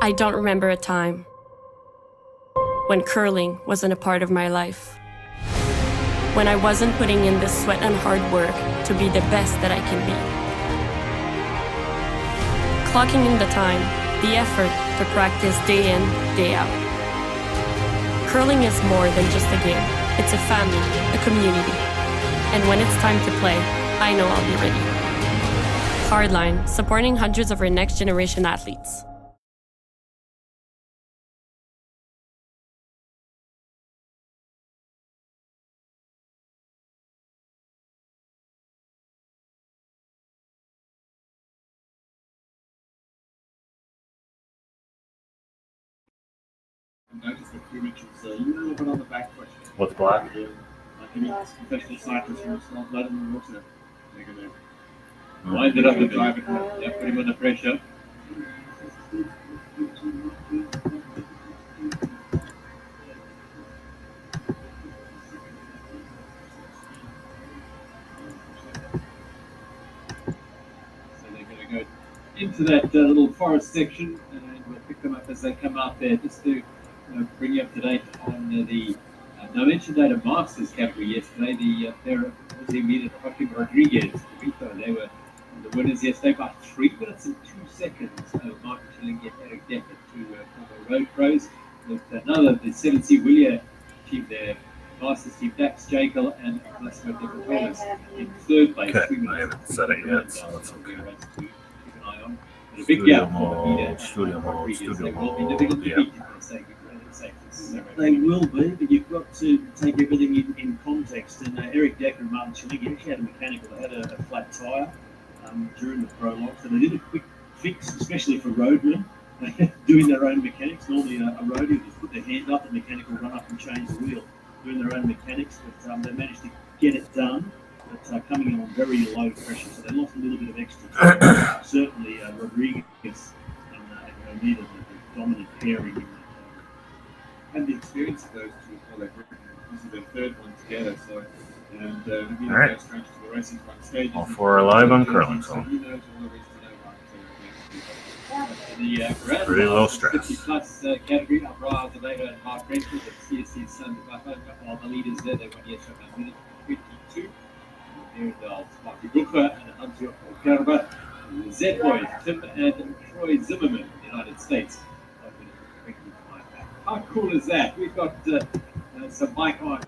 I don't remember a time when curling wasn't a part of my life. When I wasn't putting in the sweat and hard work to be the best that I can be. Clocking in the time, the effort to practice day in, day out. Curling is more than just a game. It's a family, a community. And when it's time to play, I know I'll be ready. Hardline, supporting hundreds of our next generation athletes. Notice the plumage is a little bit on the back foot. What's black? Like any professional cyclist who will blood in the water, they're going to wind it up and drive it. Yeah, put him under pressure. So they're going to go into that little forest section, and we'll pick them up as they come out there, just to bring you up to date on the. I mentioned that a Masters category yesterday. The pair of José Joaquim Rodriguez, they were the winners yesterday by 3 minutes and 2 seconds. Martin Schilling and Eric Decker, two former road pros. With another, the 7C William team there, Masters team, Dax Jekyll and Massimo De Petronus in third place. Okay, I haven't said it yet, so that's okay. Keep an eye on. But a big gap for Studio mode, They will be, but you've got to take everything in context. And Eric Decker and Martin Schilling actually had a mechanical. They had a flat tyre during the prologue, so they did a quick fix, especially for roadmen doing their own mechanics. Normally, a roadie would just put their hand up, the mechanic will run up and change the wheel, doing their own mechanics. But they managed to get it done, but coming in on very low pressure, so they lost a little bit of extra time. Certainly, Rodriguez and needed the dominant pairing. And the experience of those two, well, this is their third one together, so and all right. Goes straight to the racing front stage. All four are live on curling, so he knows all there is to know about The pretty low stress. 50 plus category, Abraham Zeleva and Mark Brentford, the CSC Sun Buffer, all the leaders there. They won yesterday by minute 22. Derendal, Sparky Brooker, and Antio Kerber, Z Boys, Tim and Troy Zimmerman, United States. How cool is that? We've got some bike on.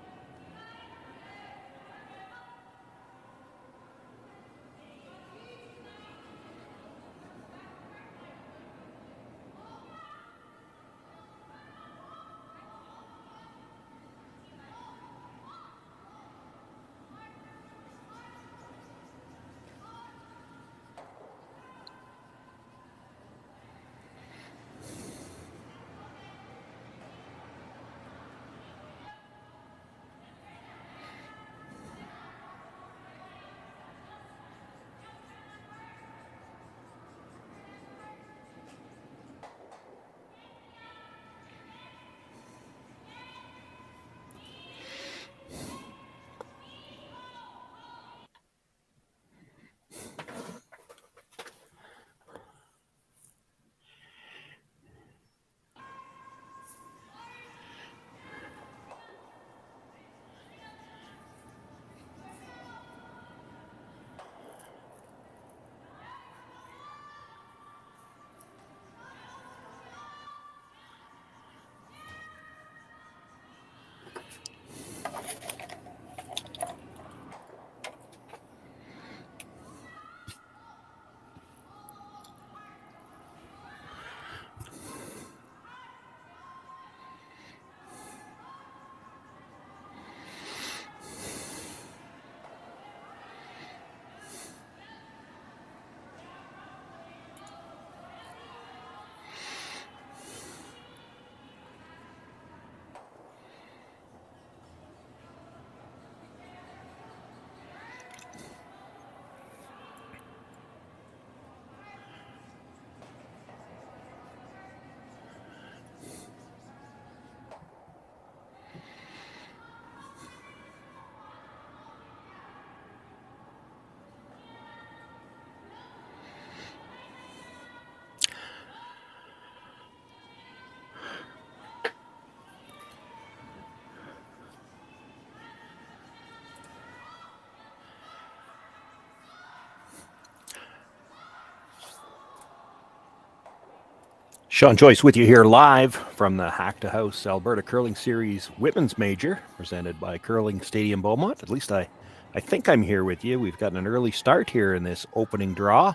Shawn, Joyce with you here live from the Hack2House Alberta Curling Series Women's Major, presented by Curling Stadium Beaumont. At least I think I'm here with you. We've gotten an early start here in this opening draw.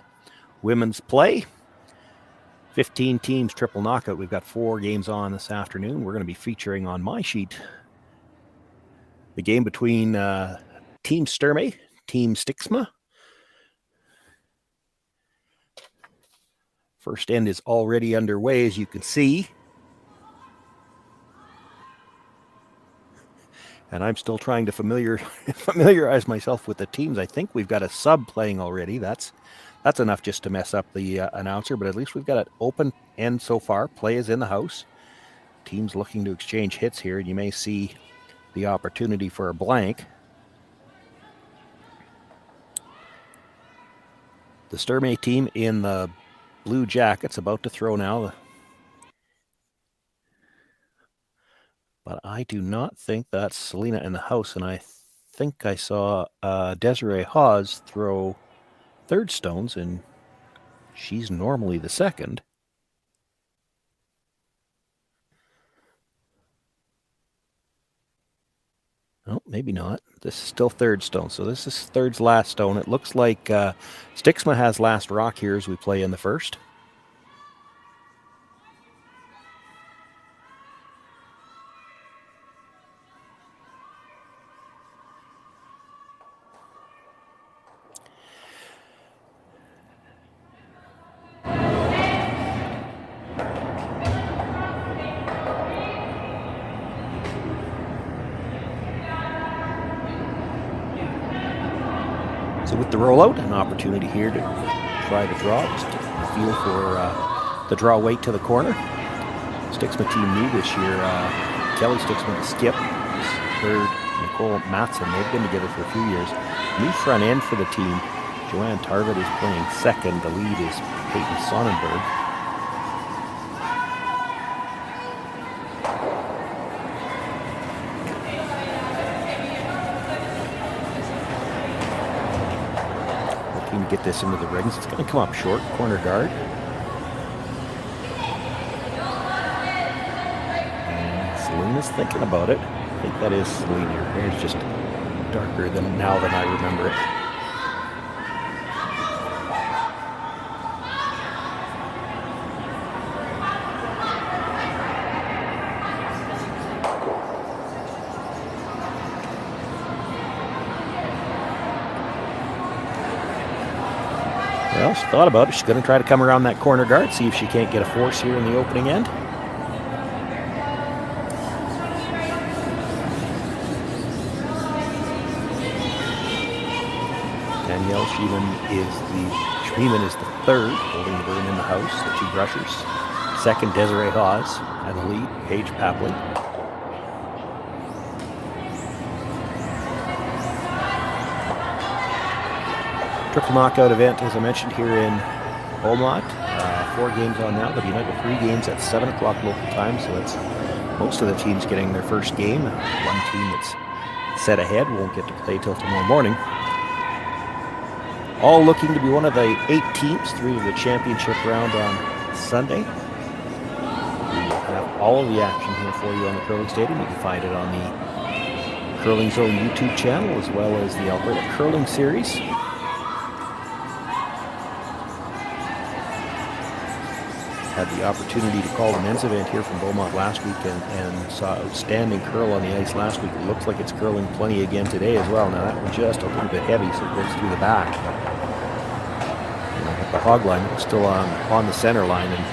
Women's play. 15 teams, triple knockout. We've got 4 games on this afternoon. We're going to be featuring on my sheet the game between Team Sturmay, Team Stiksma. First end is already underway, as you can see. And I'm still trying to familiarize myself with the teams. I think we've got a sub playing already. That's enough just to mess up the announcer, but at least we've got an open end so far. Play is in the house. Teams looking to exchange hits here, and you may see the opportunity for a blank. The Sturmay team in the blue jackets about to throw now. But I do not think that's Selena in the house, and I think I saw Desiree Hawes throw third stones, and she's normally the second. Oh, maybe not. This is still third stone, so this is third's last stone. It looks like Stiksma has last rock here as we play in the first. So with the rollout, an opportunity here to try the draw, just to feel for the draw weight to the corner. Stiksma team new this year. Kellie Stiksma to skip. Third, Nicole Matson. They've been together for a few years. New front end for the team. Joanne Tarvett is playing second. The lead is Peyton Sonnenberg. To get this into the rings. It's going to come up short, corner guard. And Selena's thinking about it. I think that is Selena. Her hair's just darker than I remember it. Well, she thought about it. She's going to try to come around that corner guard, see if she can't get a force here in the opening end. Danielle Schmeeman is the third, holding the burn in the house, the 2 brushers. Second, Desiree Hawes, and the lead, Paige Papley. Triple knockout event, as I mentioned, here in Beaumont. 4 games on now. There'll be another 3 games at 7 o'clock local time, so that's most of the teams getting their first game. One team that's set ahead won't get to play till tomorrow morning. All looking to be one of the 8 teams through to the championship round on Sunday. We will have all of the action here for you on the Curling Stadium. You can find it on the Curling Zone YouTube channel, as well as the Alberta Curling Series. Had the opportunity to call the men's event here from Beaumont last week and saw outstanding curl on the ice last week. It looks like it's curling plenty again today as well. Now that one just a little bit heavy, so it goes through the back. At the hog line, it was still on the center line, and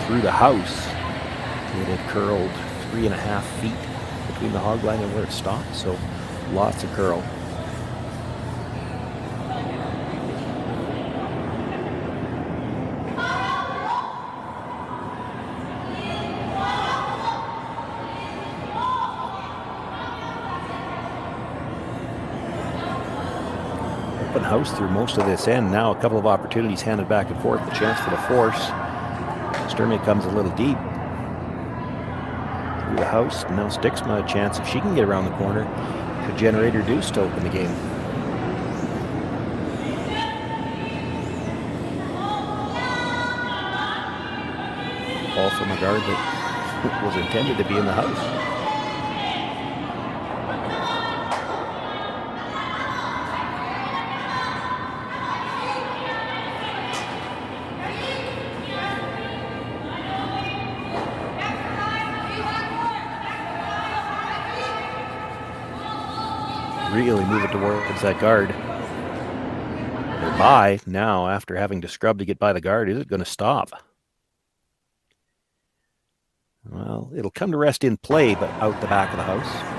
through the house, it had curled 3.5 feet between the hog line and where it stopped. So lots of curl. Open house through most of this end. Now a couple of opportunities handed back and forth. The chance for the force. Sturmay comes a little deep through the house. Now Stiksma a chance, if she can get around the corner, could generate her deuce to open the game. ball from a guard that was intended to be in the house. Really move it towards that guard. They're by now after having to scrub to get by the guard. Is it going to stop? Well, it'll come to rest in play, but out the back of the house.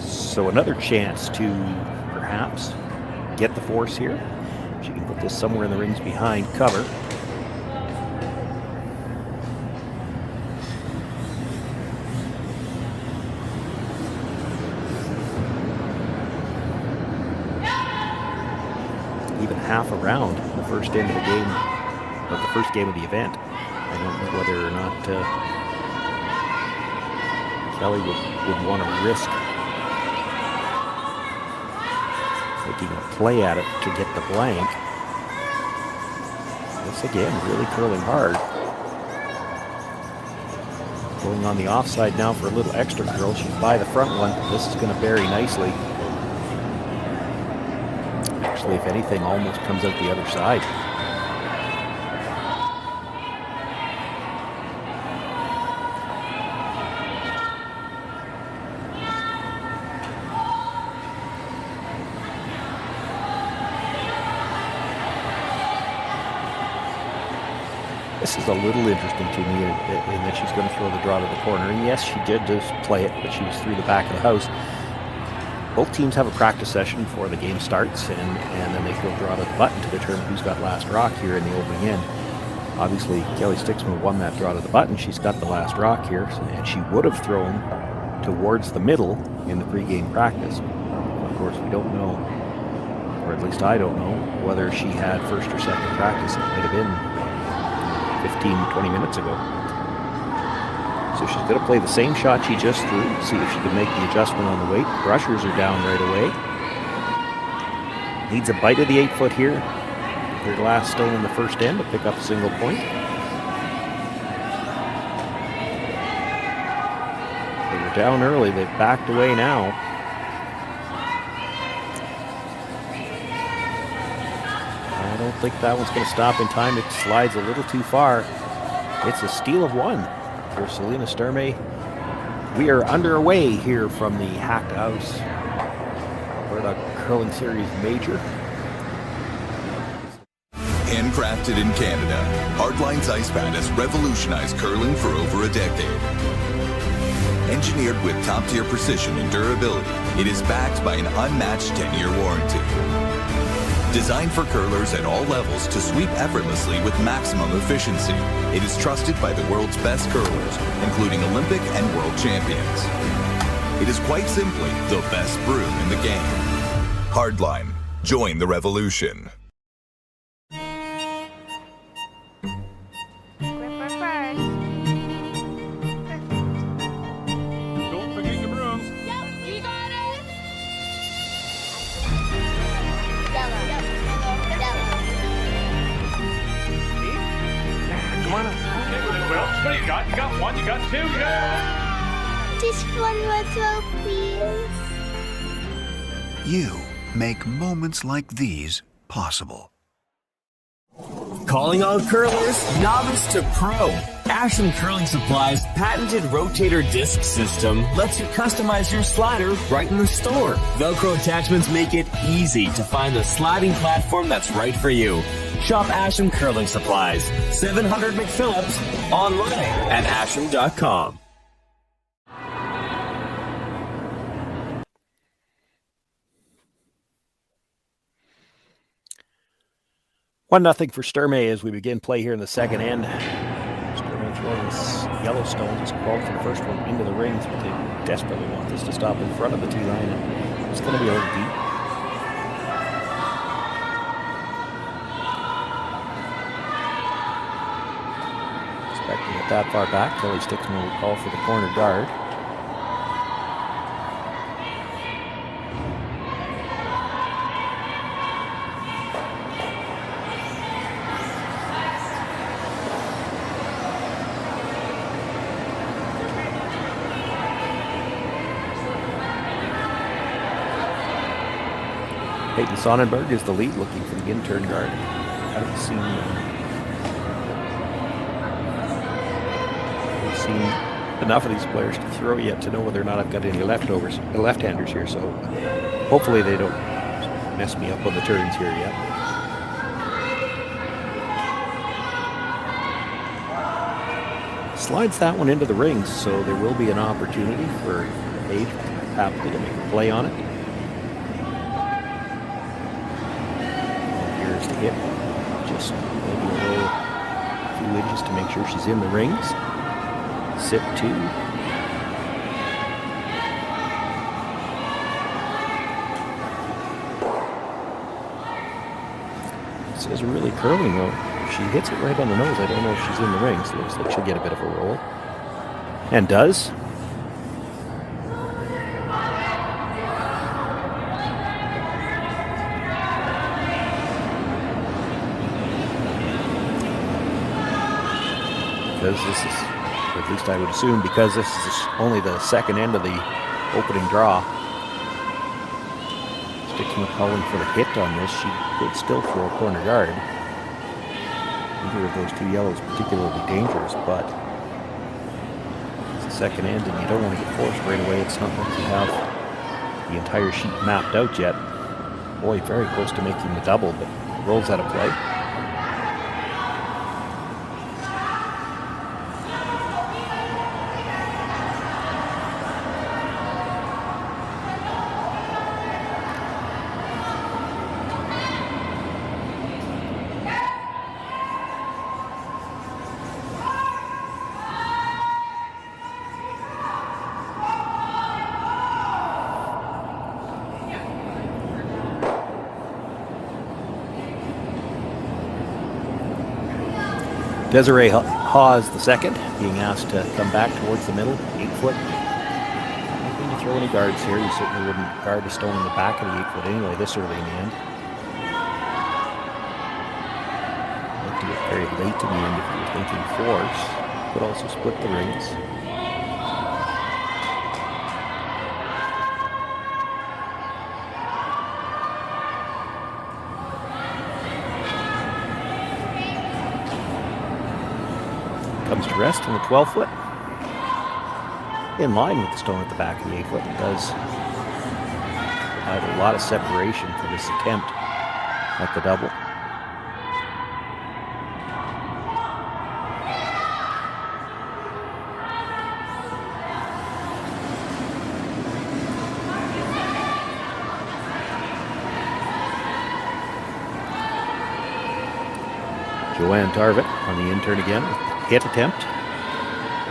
So another chance to perhaps get the force here. She can put this somewhere in the rings behind cover. Even half around the first end of the game, of the first game of the event. I don't know whether or not Kelly would want to risk taking a play at it to get the blank. This again, really curling hard. Going on the offside now for a little extra curl. She's by the front one. This is going to bury nicely. Actually, if anything, almost comes out the other side. This is a little interesting to me in that she's going to throw the draw to the corner. And yes, she did just play it, but she was through the back of the house. Both teams have a practice session before the game starts, and then they throw draw to the button to determine who's got last rock here in the opening end. Obviously, Kellie Stiksma won that draw to the button. She's got the last rock here, and she would have thrown towards the middle in the pregame practice. Of course, we don't know, or at least I don't know, whether she had first or second practice. It might have been 15-20 minutes ago. So she's going to play the same shot she just threw, see if she can make the adjustment on the weight. Brushers are down right away. Needs a bite of the 8-foot here. Their last stone in the first end to pick up a single point. They were down early. They've backed away now. I don't think that one's going to stop in time. It slides a little too far. It's a steal of one for Selena Sturmay. We are underway here from the Hack2House Alberta Curling Series Major. Handcrafted in Canada, Hardline's ice pad has revolutionized curling for over a decade. Engineered with top-tier precision and durability, it is backed by an unmatched 10-year warranty. Designed for curlers at all levels to sweep effortlessly with maximum efficiency, it is trusted by the world's best curlers, including Olympic and world champions. It is quite simply the best broom in the game. Hardline. Join the revolution. Don't forget your brooms. Yep, you got it. Come on up. Well, what do you got? You got one, you got two, you got Just one more throw, please. You make moments like these possible. Calling all curlers, novice to pro. Asham Curling Supply's patented rotator disc system lets you customize your slider right in the store. Velcro attachments make it easy to find the sliding platform that's right for you. Shop Asham Curling Supplies, 700 McPhillips, online at asham.com. 1-0 for Sturmay as we begin play here in the second end. Sturmay throwing this Yellowstone, just crawled for the first one into the rings, but they desperately want this to stop in front of the tee line, and it's going to be a little deep. We got that far back. Kellie Stiksma will call for the corner guard. Peyton Sonnenberg is the lead, looking for the intern guard. Haven't seen enough of these players to throw yet to know whether or not I've got any left-handers here, so hopefully they don't mess me up on the turns here yet. Slides that one into the rings, so there will be an opportunity for Page happily to make a play on it. Here's the hit, just maybe a few inches to make sure she's in the rings. Sit 2. This is really curling though. She hits it right on the nose. I don't know if she's in the rings. Looks like she'll get a bit of a roll. And does. Because this is, or at least I would assume, because this is only the second end of the opening draw. Stiksma calling for the hit on this. She could still throw a corner guard. Neither of those 2 yellows particularly dangerous, but it's the second end and you don't want to get forced right away. It's not like you have the entire sheet mapped out yet. Boy, very close to making the double, but rolls out of play. Desiree Hawes the second, being asked to come back towards the middle, 8 foot. Not going to throw any guards here. You certainly wouldn't guard a stone in the back of the 8 foot anyway, this early in the end. Like to get very late in the end if you're thinking force. Could also split the rings. Comes to rest on the 12 foot. In line with the stone at the back of the 8 foot. It does provide a lot of separation for this attempt at the double. Joanne Tarvett on the intern again. Hit attempt.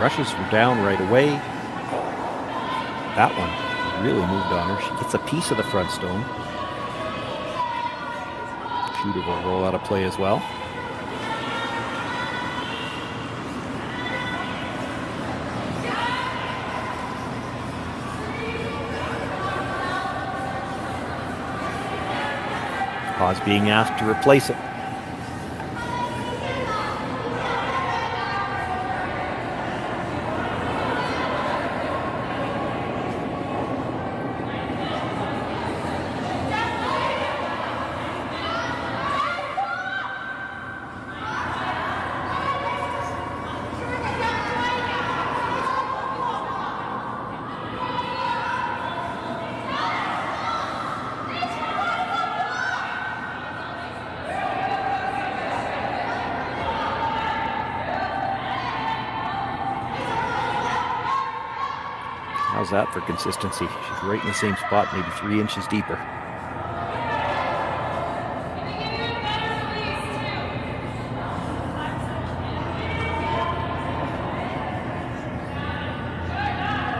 Rushes her down right away. That one really moved on her. She gets a piece of the front stone. Shooter will roll out of play as well. Hawes being asked to replace it. How's that for consistency? She's right in the same spot, maybe 3 inches deeper.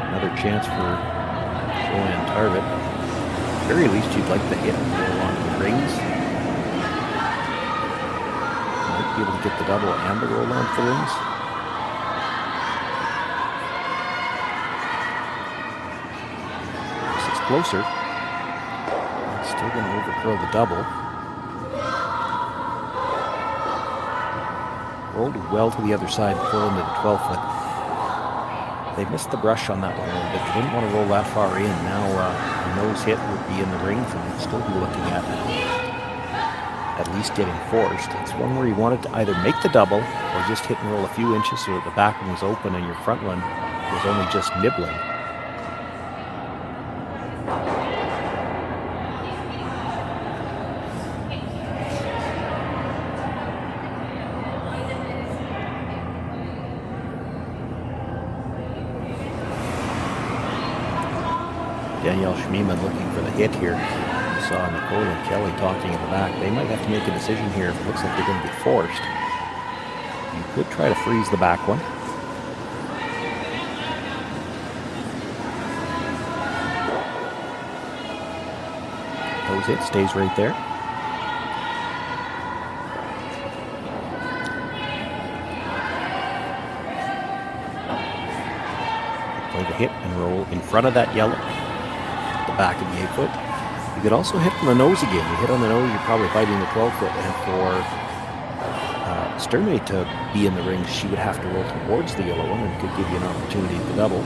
Another chance for Joanne Tarvett. At the very least, you'd like the hit and roll onto the rings. Might be able to get the double and the roll onto the rings. closer. Still going to overcurl the double. Rolled well to the other side, full into the 12-foot. They missed the brush on that one a little bit. They didn't want to roll that far in. Now a nose hit would be in the ring, so they'd still be looking at least getting forced. It's one where you wanted to either make the double or just hit and roll a few inches so that the back one was open and your front one was only just nibbling. Danielle Schmiemann looking for the hit here. You saw Nicole and Kelly talking in the back. They might have to make a decision here if it looks like they're going to be forced. You could try to freeze the back one. Nose hit stays right there. Play the hit and roll in front of that yellow. The back of the 8-foot. You could also hit from the nose again. You hit on the nose, you're probably fighting the 12-foot. And for Sturmay to be in the ring, she would have to roll towards the yellow one and could give you an opportunity to double.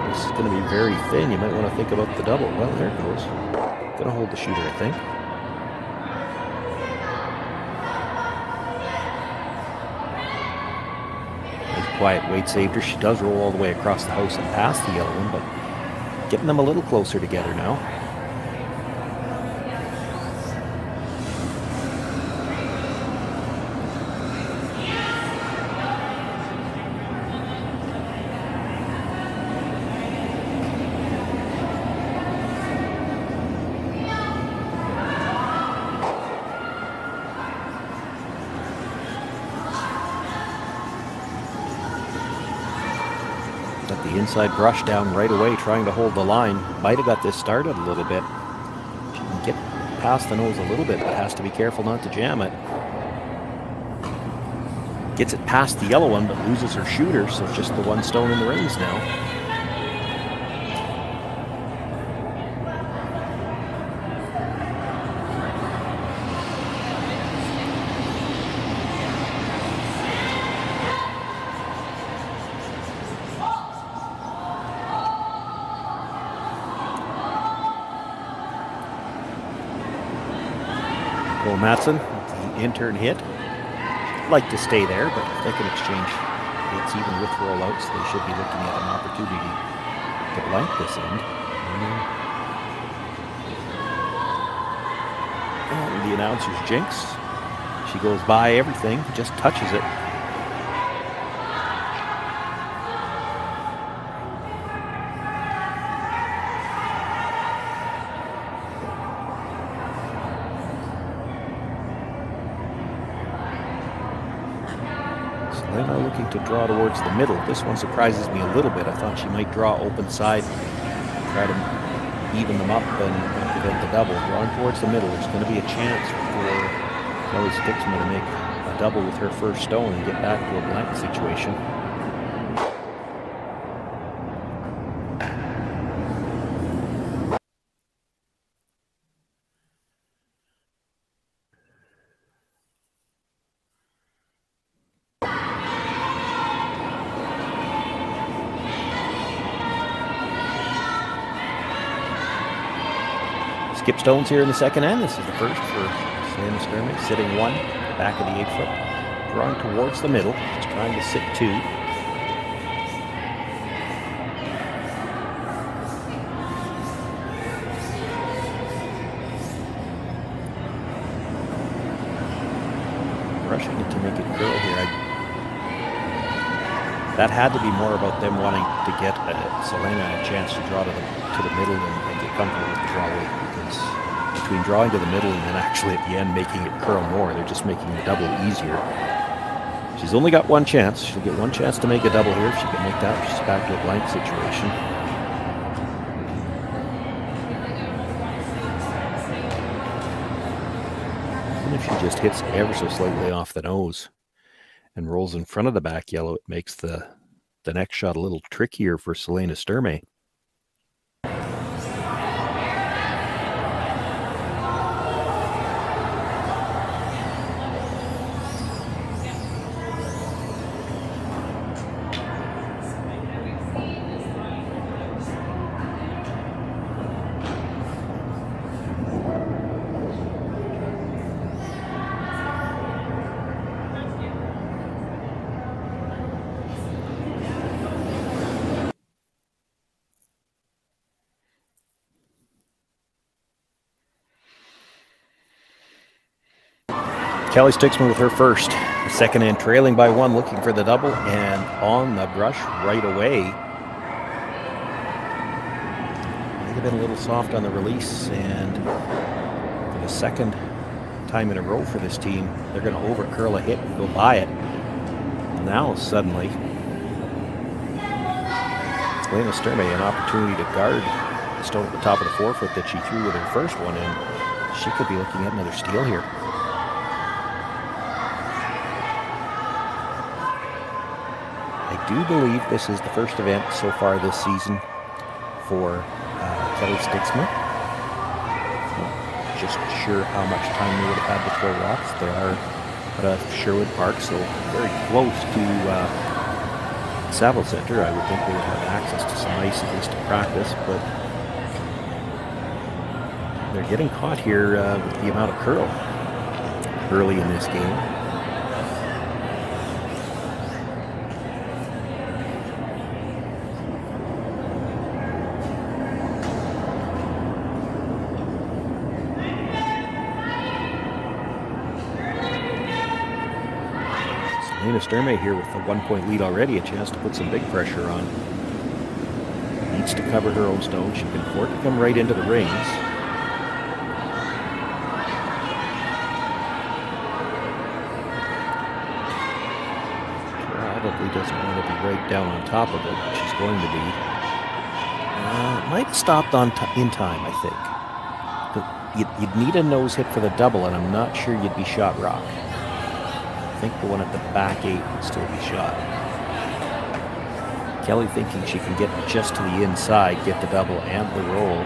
This is going to be very thin. You might want to think about the double. Well, there it goes. Going to hold the shooter, I think. Quiet weight saved her. She does roll all the way across the house and past the yellow one, but getting them a little closer together now. Inside brush down right away, trying to hold the line. Might have got this started a little bit. She can get past the nose a little bit, but has to be careful not to jam it. Gets it past the yellow one, but loses her shooter, so just the one stone in the rings now. Matson, the intern hit. She'd like to stay there, but if they can exchange hits even with rollouts, they should be looking at an opportunity to blank this end. And the announcer's jinx. She goes by everything, just touches it. To draw towards the middle. This one surprises me a little bit. I thought she might draw open side, try to even them up and prevent the double. Drawing towards the middle, there's going to be a chance for Kellie Stiksma to make a double with her first stone and get back to a blank situation. Skip stones here in the second end. This is the first for Selena Sturmay, sitting one, back of the 8-foot, drawing towards the middle, just trying to sit two. Rushing it to make it curl here. That had to be more about them wanting to get Selena a chance to draw to the middle and get comfortable with the draw weight, because between drawing to the middle and then actually at the end making it curl more, they're just making the double easier. She's only got one chance. She'll get one chance to make a double here. If she can make that, she's back to a blank situation. And if if she just hits ever so slightly off the nose and rolls in front of the back yellow, it makes the next shot a little trickier for Selena Sturmay. Kellie Stiksma with her first. The second in, trailing by one, looking for the double, and on the brush right away. They've been a little soft on the release, and for the second time in a row for this team, they're going to overcurl a hit and go by it. Now, suddenly, Selena Sturmay an opportunity to guard the stone at the top of the forefoot that she threw with her first one, and she could be looking at another steal here. I do believe this is the first event so far this season for Kellie Stiksma. Not just sure how much time they would have had to throw rocks. They are at Sherwood Park, so very close to Saville Centre. I would think they would have access to some ice at least to practice, but they're getting caught here with the amount of curl early in this game. Selena Sturmay here with a 1-point lead already, a chance to put some big pressure on. Needs to cover her own stone. She can afford to come right into the rings. Probably doesn't want to be right down on top of it, but she's going to be. Might have stopped in time, I think. But you'd need a nose hit for the double, and I'm not sure you'd be shot rock. I think the one at the back 8 would still be shot. Kellie thinking she can get just to the inside, get the double and the roll.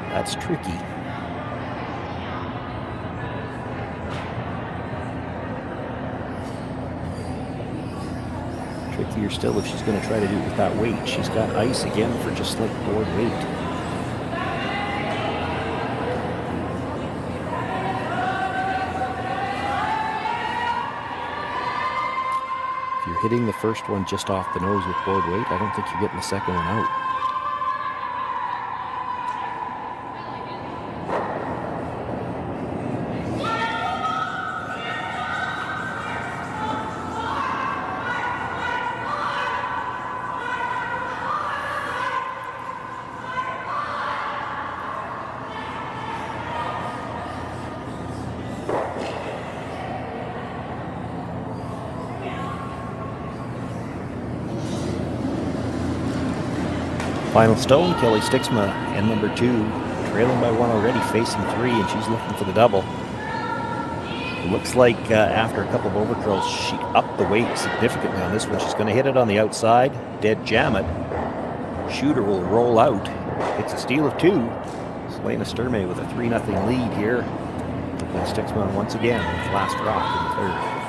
That's tricky. Trickier still if she's going to try to do it with that weight. She's got ice again for just like board weight. If you're hitting the first one just off the nose with board weight, I don't think you're getting the second one out. Final stone, Kellie Stiksma and number 2, trailing by 1 already, facing 3, and she's looking for the double. It looks like after a couple of overcurls, she upped the weight significantly on this one. She's going to hit it on the outside, dead jam it. Shooter will roll out. It's a steal of 2. Selena Sturmay with a 3-0 lead here. Kellie Stiksma once again with last rock in the third.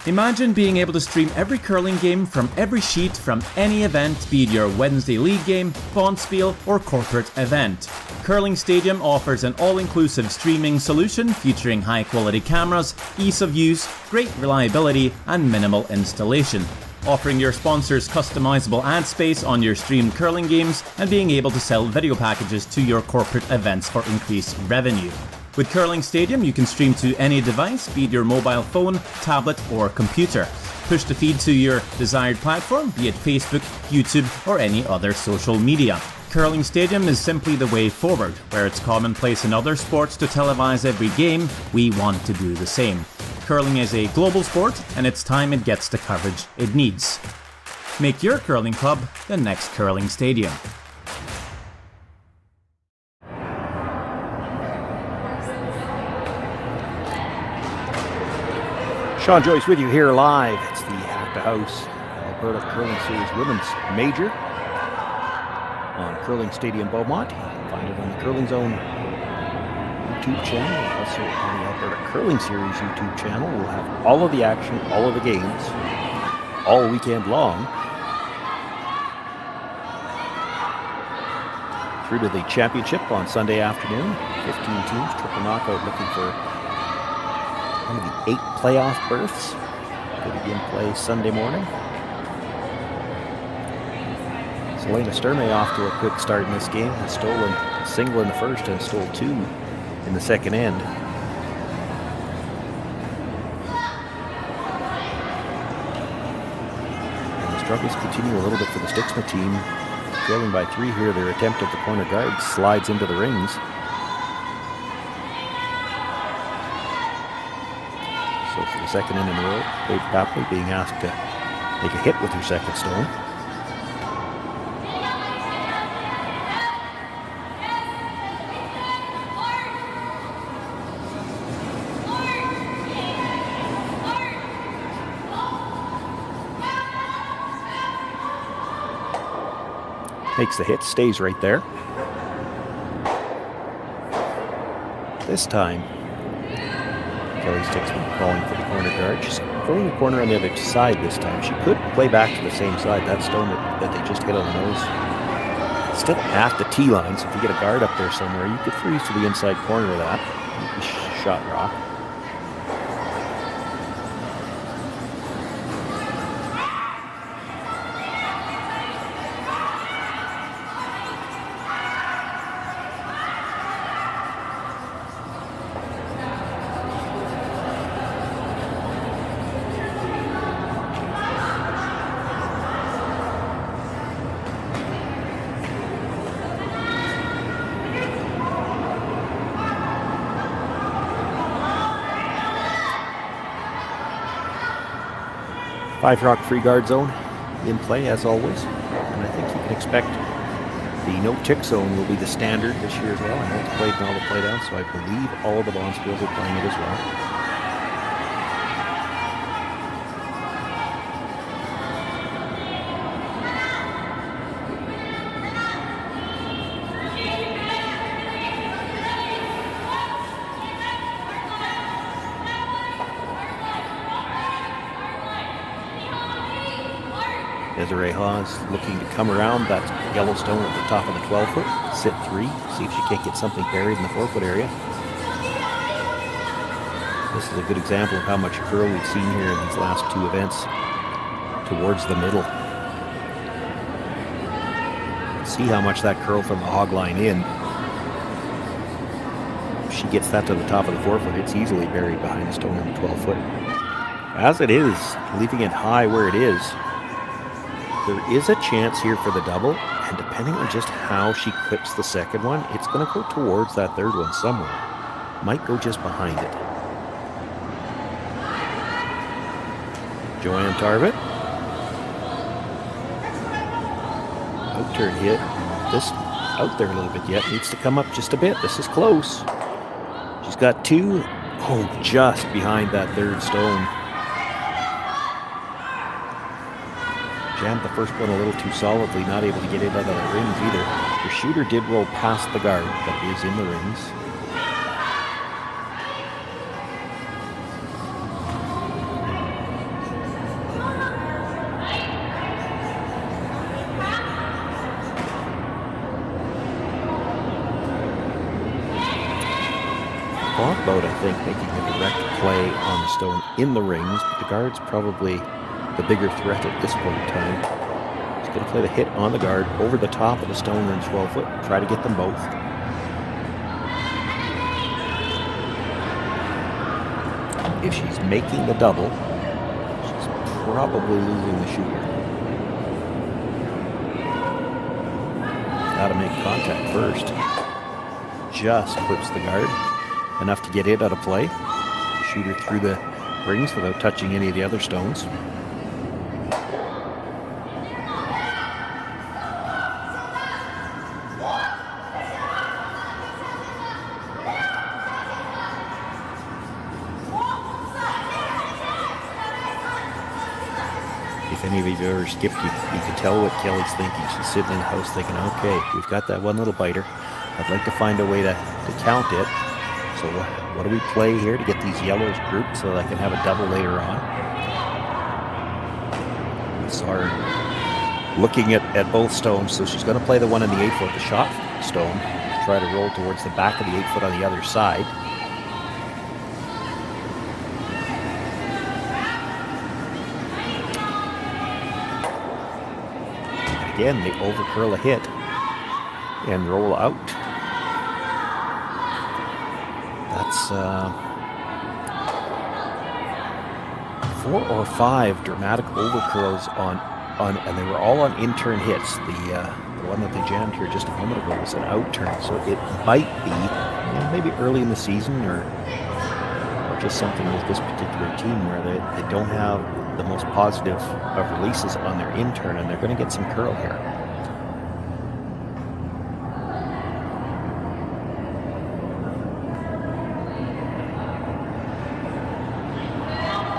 Imagine being able to stream every curling game from every sheet from any event, be it your Wednesday league game, bonspiel, or corporate event. Curling Stadium offers an all-inclusive streaming solution featuring high-quality cameras, ease of use, great reliability, and minimal installation. offering your sponsors customizable ad space on your streamed curling games and being able to sell video packages to your corporate events for increased revenue. With Curling Stadium, you can stream to any device, be it your mobile phone, tablet, or computer. Push the feed to your desired platform, be it Facebook, YouTube, or any other social media. Curling Stadium is simply the way forward. Where it's commonplace in other sports to televise every game, we want to do the same. Curling is a global sport, and it's time it gets the coverage it needs. Make your curling club the next Curling Stadium. Shawn, Joyce with you here live. It's the Hack2House Alberta Curling Series Women's Major on Curling Stadium Beaumont. You can find it on the Curling Zone YouTube channel, also on the Alberta Curling Series YouTube channel. We'll have all of the action, all of the games, all weekend long. Through to the championship on Sunday afternoon. 15 teams, triple knockout, looking for one of the 8 playoff berths. Could begin play Sunday morning. Selena Sturmay off to a quick start in this game. Has stolen a single in the first and stole 2 in the second end. And the struggles continue a little bit for the Stiksma team. Trailing by 3 here. Their attempt at the corner guard slides into the rings. So for the second end in a row, Paige Papley being asked to make a hit with her second stone. Makes the hit, stays right there. This time, Kellie Stiksma calling for the corner guard. She's going the corner on the other side this time. She could play back to the same side, that stone that they just hit on the nose. Still at the tee line, so if you get a guard up there somewhere, you could freeze to the inside corner of that. Shot rock. Five-rock free guard zone in play as always, and I think you can expect the no-tick zone will be the standard this year as well. I know it's played in all the playdowns, so I believe all of the bond schools are playing it as well. Desiree Hawes looking to come around that Yellowstone at the top of the 12-foot, sit 3, see if she can't get something buried in the 4-foot area. This is a good example of how much curl we've seen here in these last 2 events towards the middle. See how much that curl from the hog line in. If she gets that to the top of the 4-foot, it's easily buried behind the stone in the 12-foot. As it is, leaving it high where it is, there is a chance here for the double, and depending on just how she clips the second one, it's going to go towards that third one somewhere. Might go just behind it. Joanne Tarvett. Out-turn hit. This out there a little bit yet. Needs to come up just a bit. This is close. She's got 2. Oh, just behind that third stone. Jammed the first one a little too solidly, not able to get it out of the rings either. The shooter did roll past the guard, but is in the rings. Thought about, I think, making a direct play on the stone in the rings, but the guard's probably the bigger threat at this point in time. She's going to play the hit on the guard over the top of the stone and 12-foot. Try to get them both. If she's making the double, she's probably losing the shooter. Got to make contact first. Just clips the guard. Enough to get it out of play. Shoot her through the rings without touching any of the other stones. If any of you have ever skipped, you can tell what Kelly's thinking. She's sitting in the house thinking, okay, we've got that one little biter. I'd like to find a way to count it. So what do we play here to get these yellows grouped so that I can have a double later on? We saw her looking at both stones. So she's going to play the one in the 8-foot, the shot stone. Try to roll towards the back of the 8-foot on the other side. Again, they overcurl a hit and roll out. That's 4 or 5 dramatic overcurls on, and they were all on in-turn hits. The one that they jammed here just a moment ago was an out-turn, so it might be maybe early in the season or just something with this particular team where they don't have the most positive of releases on their in-turn, and they're going to get some curl here.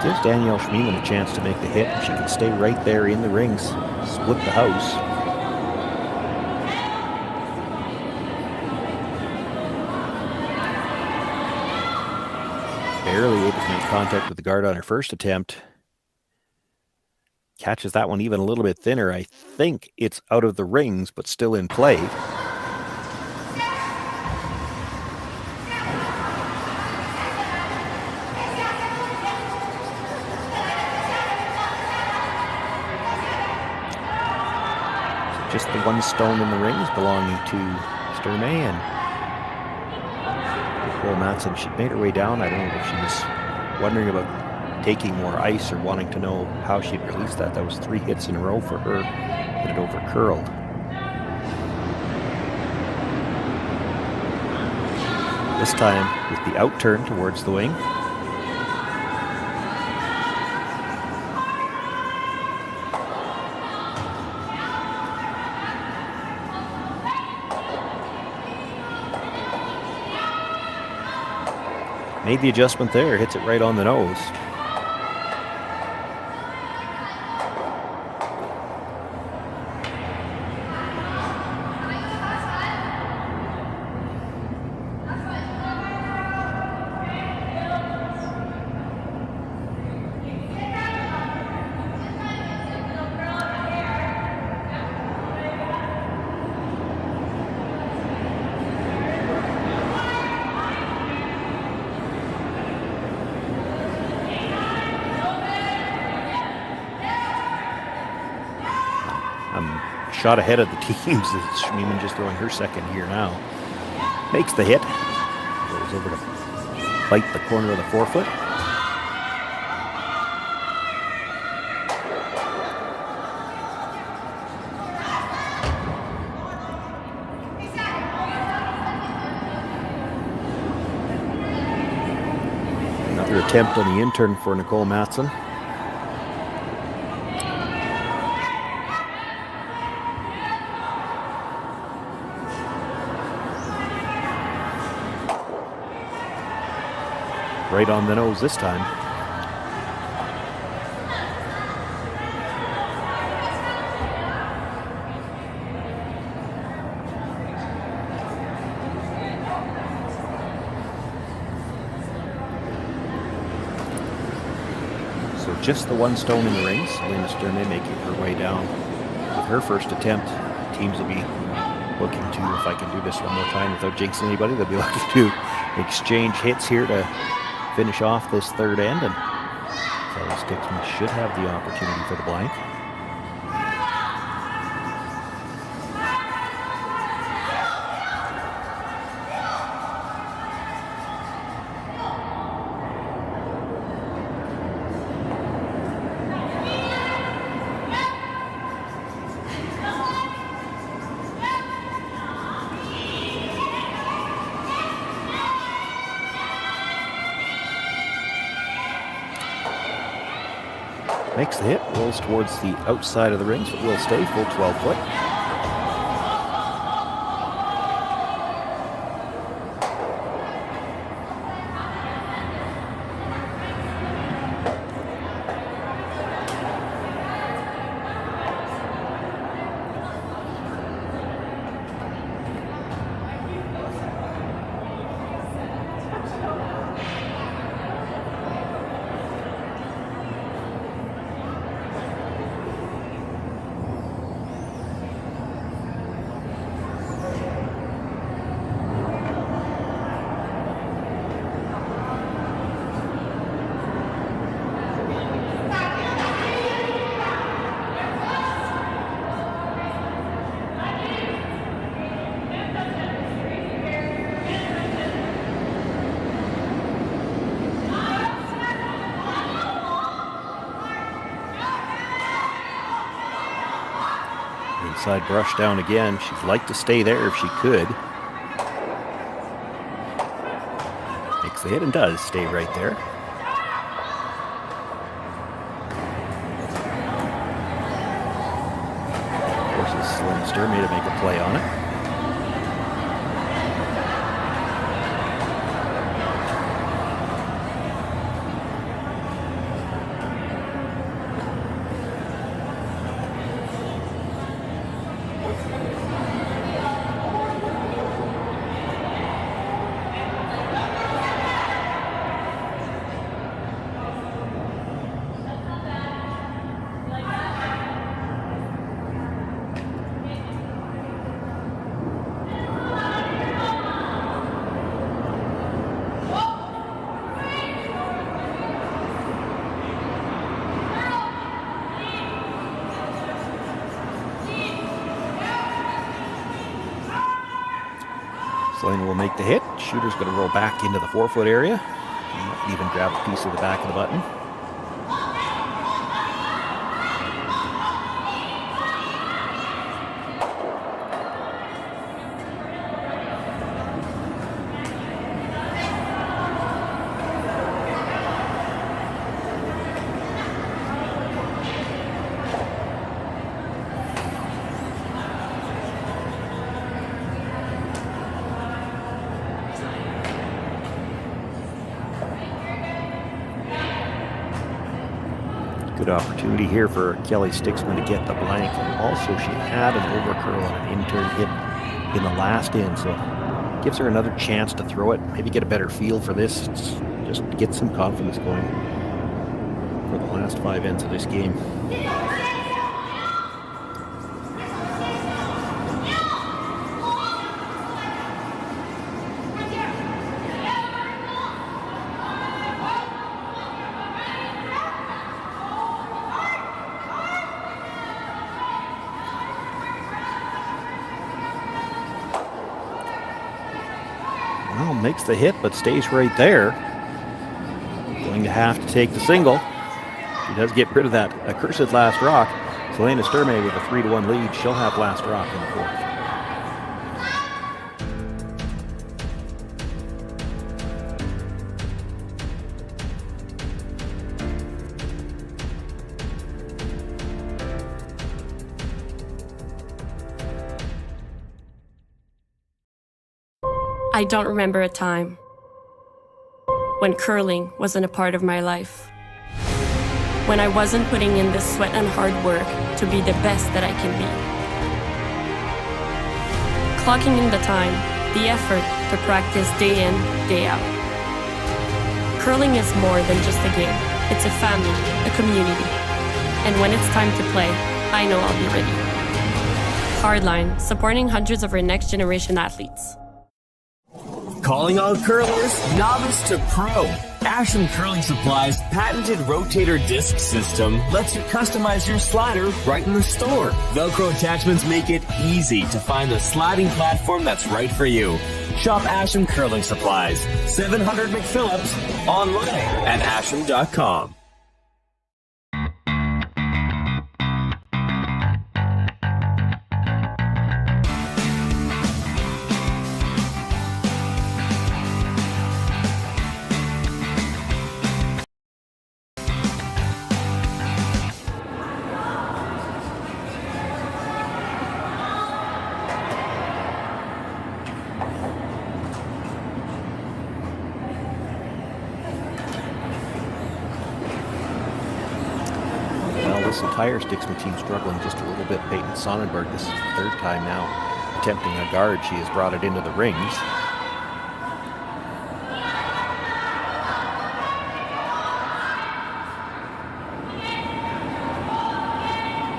Gives Danielle Schmiemann a chance to make the hit, and she can stay right there in the rings, split the house. Barely able to make contact with the guard on her first attempt. Catches that one even a little bit thinner. I think it's out of the rings, but still in play. Just the one stone in the rings belonging to Sturmay, and Nicole Matson, she made her way down. I don't know if she was wondering about taking more ice or wanting to know how she'd release that. That was 3 hits in a row for her, but it overcurled. This time with the out turn towards the wing. Made the adjustment there, hits it right on the nose. Shot ahead of the teams. Schmiemann just throwing her second here now. Makes the hit. Goes over to bite the corner of the 4-foot. Another attempt on the in-turn for Nicole Matson. Right on the nose this time. So just the one stone in the ring. Selena Sturmay making her way down with her first attempt. Teams will be looking to, if I can do this one more time without jinxing anybody, they'll be looking to exchange hits here to finish off this third end, and Kellie Stiksma should have the opportunity for the blank. Makes the hit, rolls towards the outside of the rings, but will stay full 12 foot. Inside brush down again. She'd like to stay there if she could. Makes the hit and does stay right there. Forces Selena Sturmay to make a play on it. Selena will make the hit. Shooter's going to roll back into the 4-foot area. Might even grab a piece of the back of the button. Good opportunity here for Kellie Stiksma to get the blank. And also, she had an overcurl and an in-turn hit in the last end, so gives her another chance to throw it, maybe get a better feel for this, just get some confidence going for the last 5 ends of this game. Well, makes the hit, but stays right there. Going to have to take the single. She does get rid of that accursed last rock. Selena Sturmay with a 3-1 lead. She'll have last rock in the 4th. I don't remember a time when curling wasn't a part of my life. When I wasn't putting in the sweat and hard work to be the best that I can be. Clocking in the time, the effort to practice day in, day out. Curling is more than just a game. It's a family, a community. And when it's time to play, I know I'll be ready. Hardline, supporting hundreds of our next generation athletes. Calling all curlers, novice to pro. Ashland Curling Supply's patented rotator disc system lets you customize your slider right in the store. Velcro attachments make it easy to find the sliding platform that's right for you. Shop Ashland Curling Supplies, 700 McPhillips, online at ashland.com. This entire Stiksma team struggling just a little bit. Peyton Sonnenberg, this is the third time now attempting a guard. She has brought it into the rings.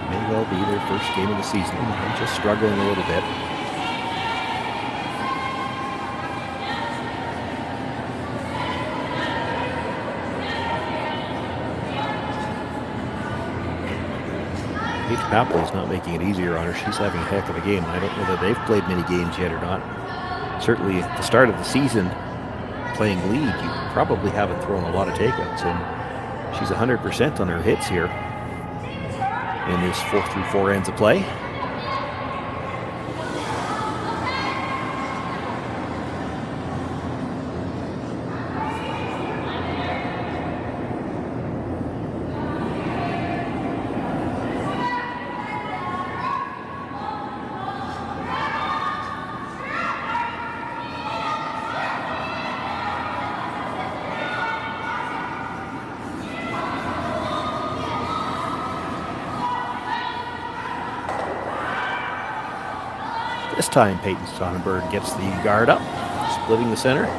May well be their first game of the season. They're just struggling a little bit. Papley is not making it easier on her. She's having a heck of a game. I don't know that they've played many games yet or not. Certainly at the start of the season, playing lead, you probably haven't thrown a lot of takeouts, and she's 100% on her hits here in this 4-through-4 ends of play. This time, Peyton Sonnenberg gets the guard up, splitting the center. And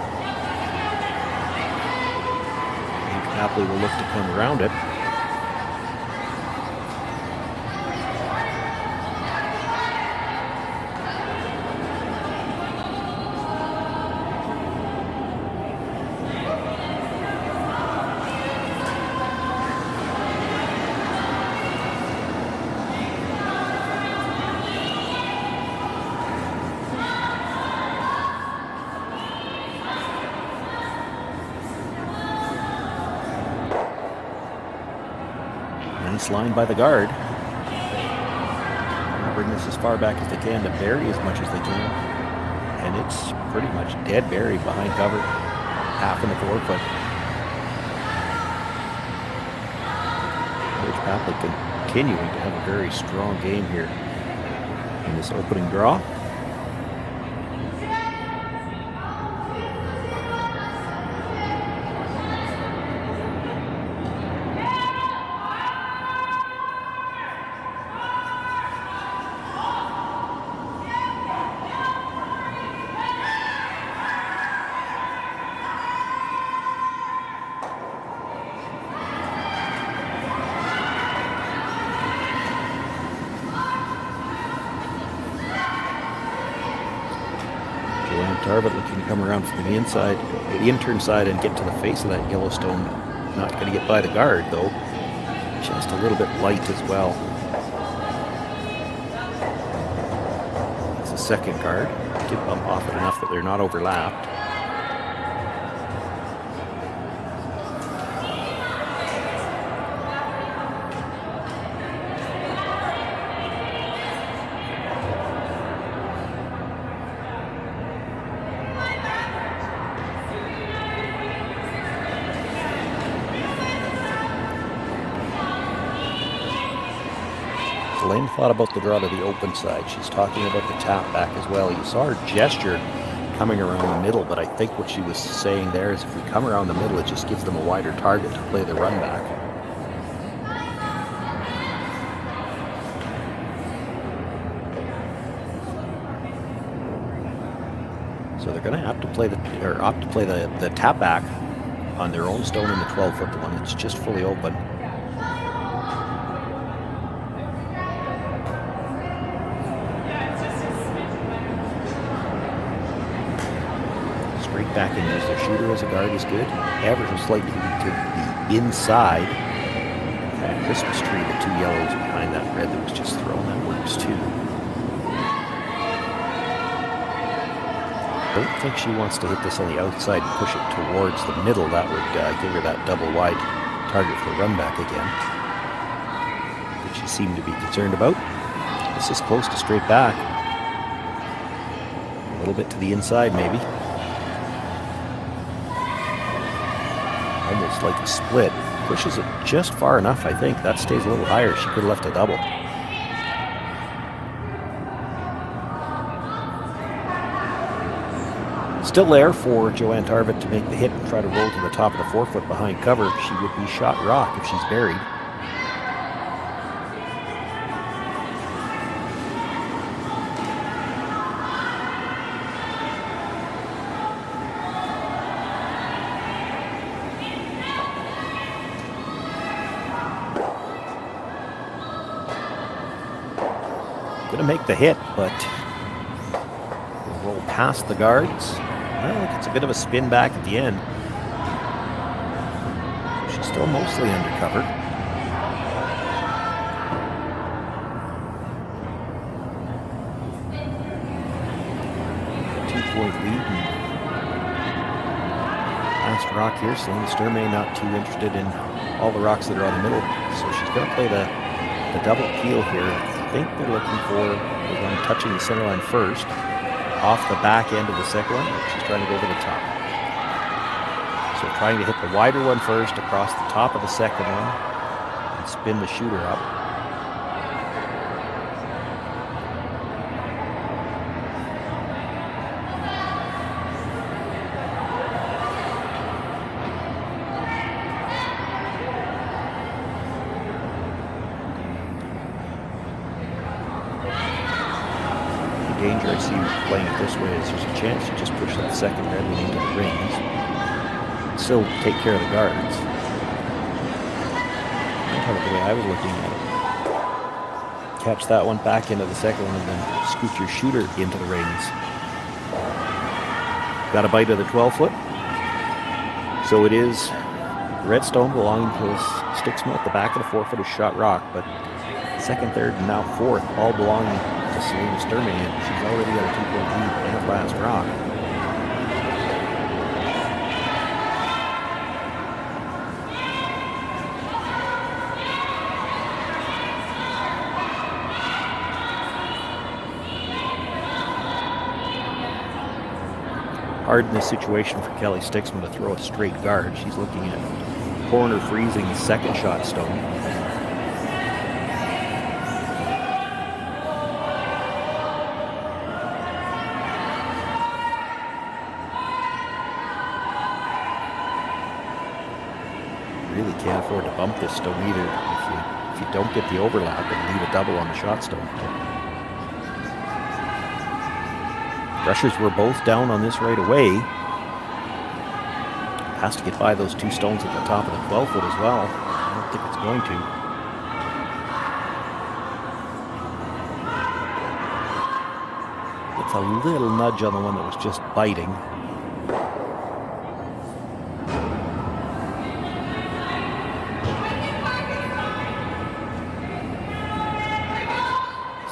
Papley will look to come around it. Nice line by the guard. Bring this as far back as they can to bury as much as they can. And it's pretty much dead buried behind cover. Half in the forefoot. Rich Papley continuing to have a very strong game here in this opening draw. Tarbutt looking to come around from the inside, the intern side, and get to the face of that Yellowstone. Not going to get by the guard, though. Just a little bit light as well. It's the second guard. Did bump off it enough that they're not overlapped. Selena thought about the draw to the open side. She's talking about the tap back as well. You saw her gesture coming around the middle, but I think what she was saying there is if we come around the middle, it just gives them a wider target to play the run back. So they're going to have to play opt to play the tap back on their own stone in the 12-foot, the one that's just fully open. back and use their shooter as a guard is good. Ever so slightly to the inside. That Christmas tree, the 2 yellows behind that red that was just thrown, that works too. Don't think she wants to hit this on the outside and push it towards the middle. That would give her that double wide target for the run back again, which she seemed to be concerned about. This is close to straight back. A little bit to the inside maybe. Almost like a split. Pushes it just far enough, I think. That stays a little higher. She could have left a double. Still there for Joanne Tarvett to make the hit and try to roll to the top of the 4-foot behind cover. She would be shot rock if she's buried. Gonna make the hit, but will roll past the guards. Well, it's a bit of a spin back at the end. She's still mostly undercover. Two-point lead. Last rock here. Selena Sturmay not too interested in all the rocks that are on the middle, so she's going to play the double peel here. I think they're looking for the one touching the center line first. Off the back end of the second one. She's trying to go over the top. So trying to hit the wider one first across the top of the second one and spin the shooter up. Danger I see playing it this way is there's a chance you just push that second red one into the rings. Still take care of the guards. That's kind of the way I was looking at it. Catch that one back into the second one and then scoot your shooter into the rings. Got a bite of the 12-foot. So it is Redstone belonging to Stiksma at the back of the 4-foot is shot rock, but second, third, and now fourth all belonging to Selena Sturmay, and she's already got a 2-point lead and last rock. Hard in this situation for Kellie Stiksma to throw a straight guard. She's looking at corner freezing the second shot stone. Really can't afford to bump this stone either if you don't get the overlap and leave a double on the shot stone. Rushers were both down on this right away. Has to get by those two stones at the top of the 12-foot as well. I don't think it's going to. It's a little nudge on the one that was just biting.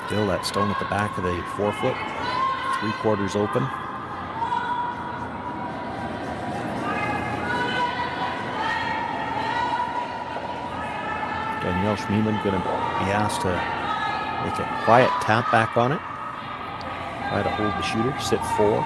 Still that stone at the back of the 4-foot, 3/4 open. Danielle Schmiemann going to be asked to make a quiet tap back on it. Try to hold the shooter, sit 4.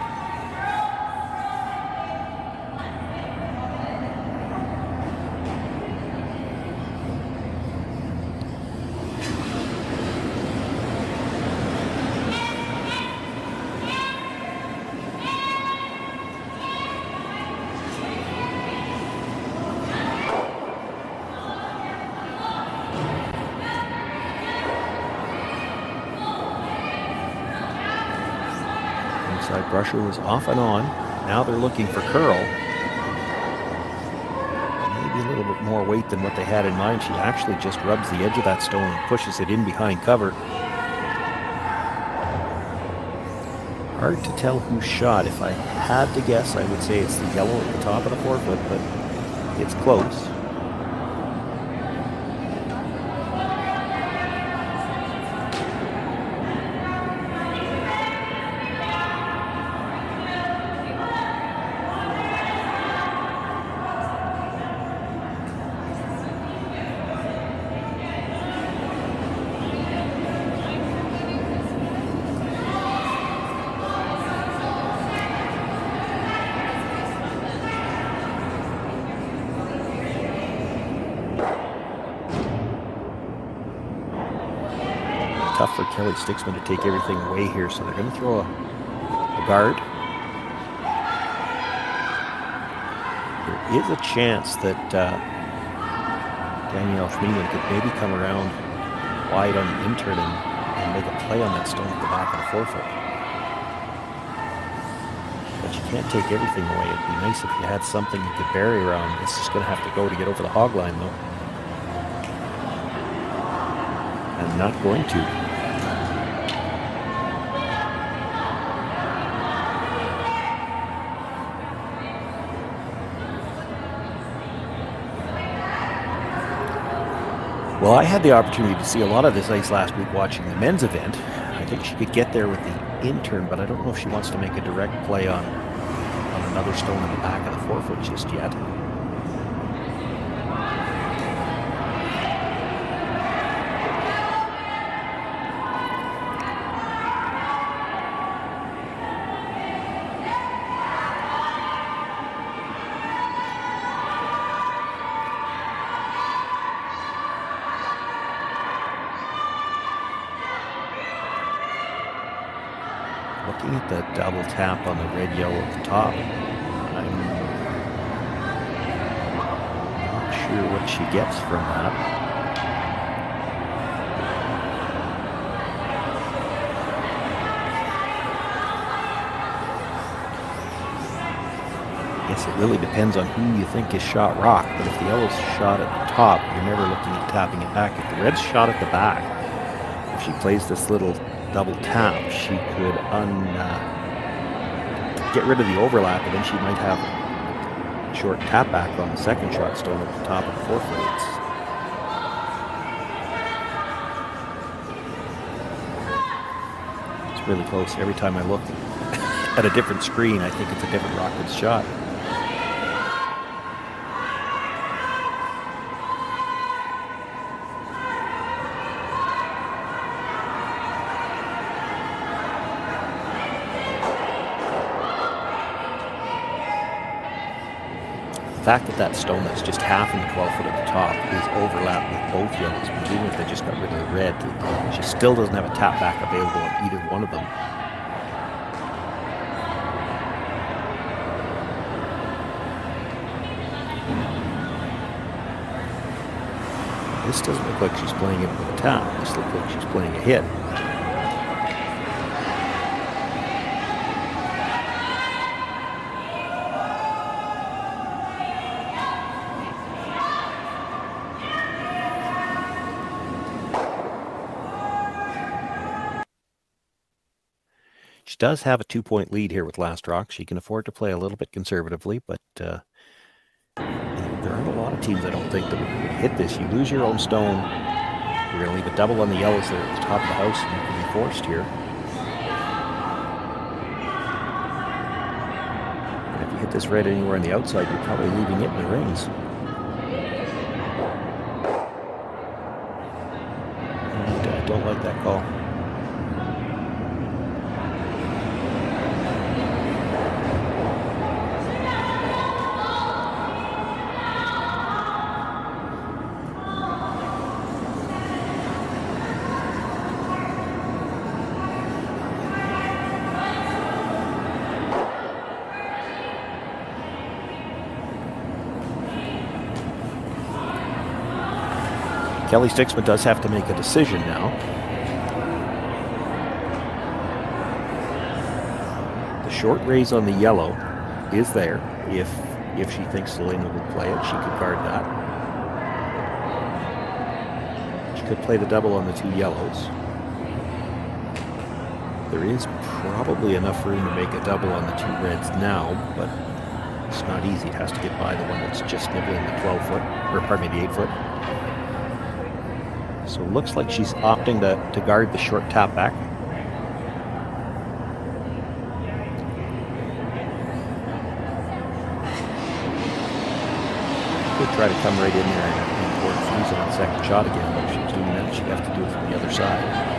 Inside Brusher was off and on. Now they're looking for curl. Maybe a little bit more weight than what they had in mind. She actually just rubs the edge of that stone and pushes it in behind cover. Hard to tell who shot. If I had to guess, I would say it's the yellow at the top of the 4-foot, but it's close. Tough for Kellie Stiksma to take everything away here, so they're going to throw a guard. There is a chance that Danielle Freeman could maybe come around wide on the intern and make a play on that stone at the back of the 4-foot. But you can't take everything away. It'd be nice if you had something you could bury around. This is going to have to go to get over the hog line, though. And not going to. Well, I had the opportunity to see a lot of this ice last week watching the men's event. I think she could get there with the intern, but I don't know if she wants to make a direct play on another stone in the back of the 4-foot just yet. Looking at that double tap on the red yellow at the top, I'm not sure what she gets from that. I guess it really depends on who you think is shot rock, but if the yellow's shot at the top, you're never looking at tapping it back. If the red's shot at the back, if she plays this little double tap, she could get rid of the overlap, and then she might have a short tap back on the second shot stone at the top of the 4-foot. It's really close. Every time I look at a different screen, I think it's a different Rockwood's shot. The fact that that stone that's just half in the 12-foot at the top is overlapped with both yellows, but even if they just got rid of the red, she still doesn't have a tap back available on either one of them. This doesn't look like she's playing it with a tap. This looks like she's playing a hit. She does have a 2-point lead here with Last Rock. She can afford to play a little bit conservatively, but there aren't a lot of teams, I don't think, that would hit this. You lose your own stone. You're going to leave a double on the yellows there at the top of the house, and you can be forced here. And if you hit this red anywhere on the outside, you're probably leaving it in the rings. And I don't like that call. Kellie Stiksma does have to make a decision now. The short raise on the yellow is there. If she thinks Selena will play it, she could guard that. She could play the double on the two yellows. There is probably enough room to make a double on the two reds now, but it's not easy. It has to get by the one that's just nibbling the 12 foot, or pardon me, the 8 foot. So it looks like she's opting to guard the short tap back. Could try to come right in there and board freeze on the second shot again, but if she was doing that, she'd have to do it from the other side.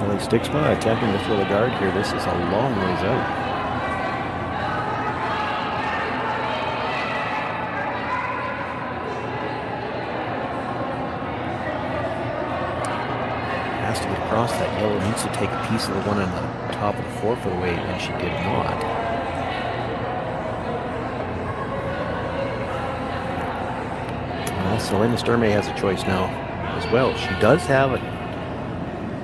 Kellie Stiksma attempting to throw the guard here. This is a long ways out. Has to get across that yellow. Needs to take a piece of the one on the top of the 4 foot away, and she did not. Well, Selena Sturmay has a choice now as well. She does have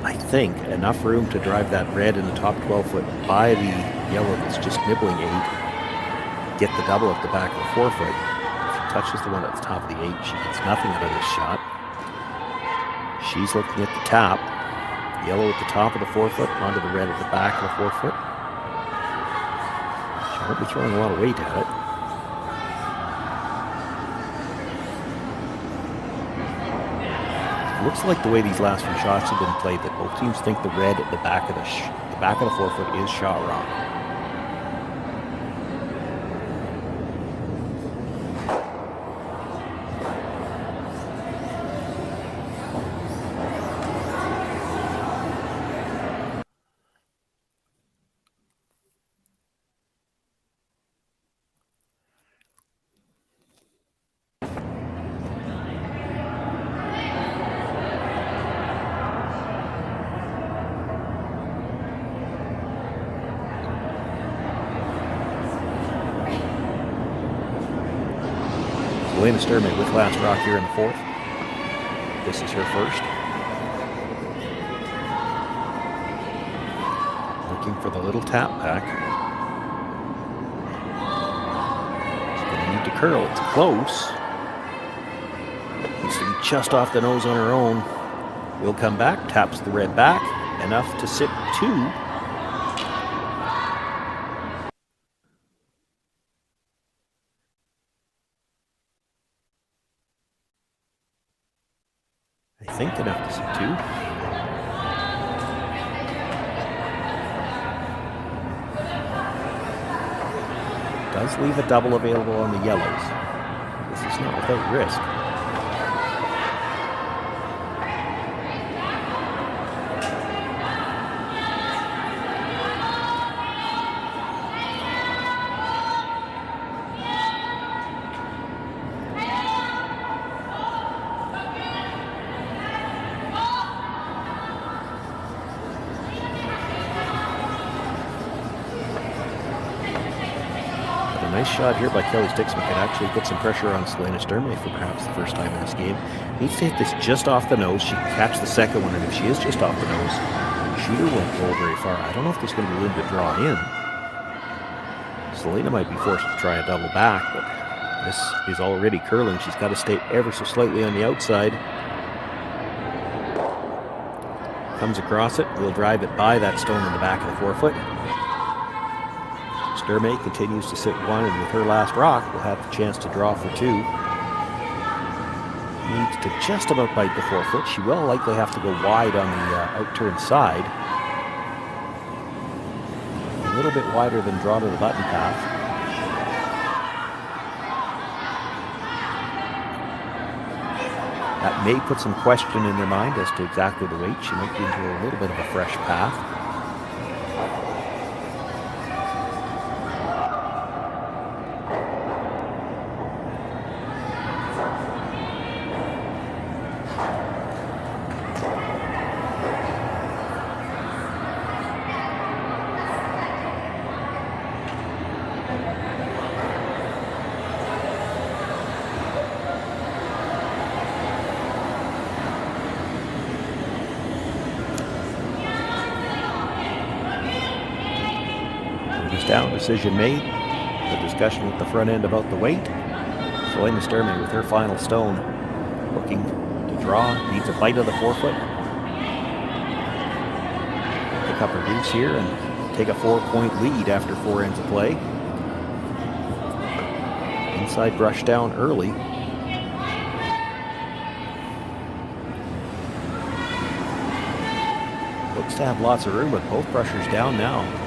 I think, enough room to drive that red in the top 12 foot by the yellow that's just nibbling 8, get the double at the back of the 4 foot. If she touches the one at the top of the 8, she gets nothing out of this shot. She's looking at the tap. Yellow at the top of the 4 foot onto the red at the back of the 4 foot. She won't be throwing a lot of weight at it. Looks like the way these last few shots have been played that both teams think the red at the back of the 4 foot is shot wrong. Selena Sturmay with last rock here in the 4th. This is her first. Looking for the little tap back. She's going to need to curl. It's close. Needs to be just off the nose on her own. Will come back, taps the red back. Enough to sit 2. I think enough to sit 2. Does leave a double available on the yellows. This is not without risk. Nice shot here by Kellie Stiksma. Can actually put some pressure on Selena Sturmay for perhaps the first time in this game. Needs to hit this just off the nose. She can catch the second one, and if she is just off the nose, shooter won't roll very far. I don't know if there's going to be room to draw in. Selena might be forced to try a double back, but this is already curling. She's got to stay ever so slightly on the outside. Comes across it. Will drive it by that stone in the back of the 4 foot. Sturmay continues to sit 1, and with her last rock, will have the chance to draw for 2. Needs to just about bite the 4 foot. She will likely have to go wide on the out-turn side. A little bit wider than draw to the button path. That may put some question in their mind as to exactly the weight. She might be into a little bit of a fresh path. Down, decision made. The discussion with the front end about the weight. Selena Sturmay with her final stone, looking to draw, needs a bite of the forefoot. Pick up her deuce here and take a 4-point lead after 4 ends of play. Inside brush down early. Looks to have lots of room with both brushers down now.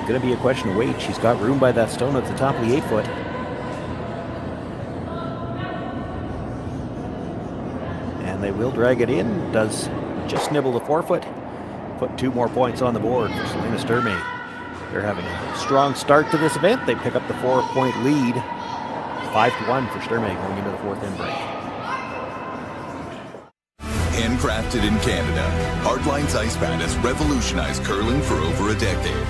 Going to be a question of weight. She's got room by that stone at the top of the 8-foot. And they will drag it in. Does just nibble the forefoot. Put 2 more points on the board for Selena Sturmay. They're having a strong start to this event. They pick up the 4-point lead. 5-1 for Sturmay going into the 4th end break. Handcrafted in Canada, Hardlines Ice Pad has revolutionized curling for over a decade.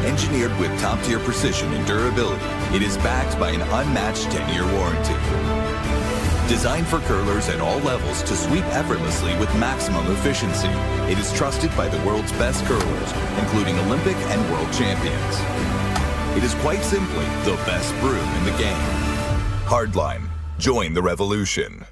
Engineered with top-tier precision and durability, it is backed by an unmatched 10-year warranty. Designed for curlers at all levels to sweep effortlessly with maximum efficiency, it is trusted by the world's best curlers, including Olympic and world champions. It is quite simply the best broom in the game. Hardline. Join the revolution.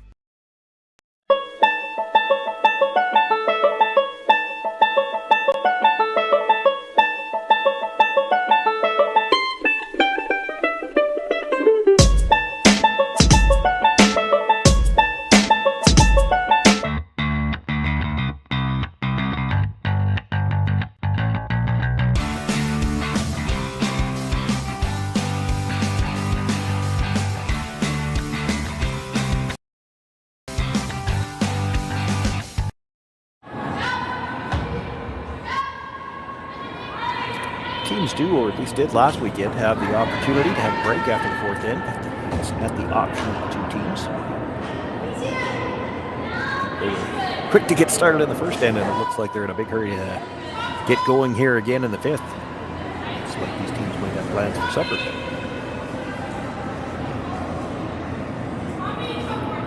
Teams do, or at least did last weekend, have the opportunity to have a break after the 4th end. It's at the option of the 2 teams. They were quick to get started in the 1st end, and it looks like they're in a big hurry to get going here again in the 5th. Looks like these teams might have plans for supper.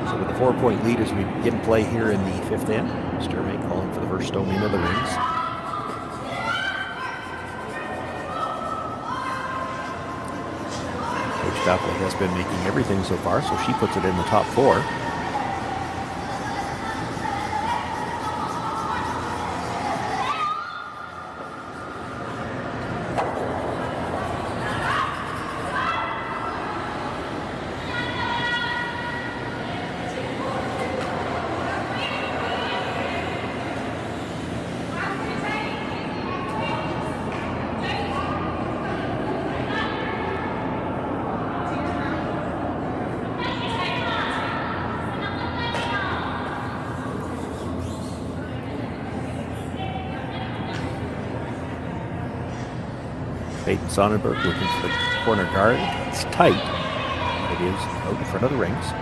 So with a 4-point lead as we begin play here in the 5th end, Sturmay calling for the first stone into the rings. Coach has been making everything so far, so she puts it in the top 4. Sonnenberg looking for the corner guard. It's tight. It is out in front of the rings.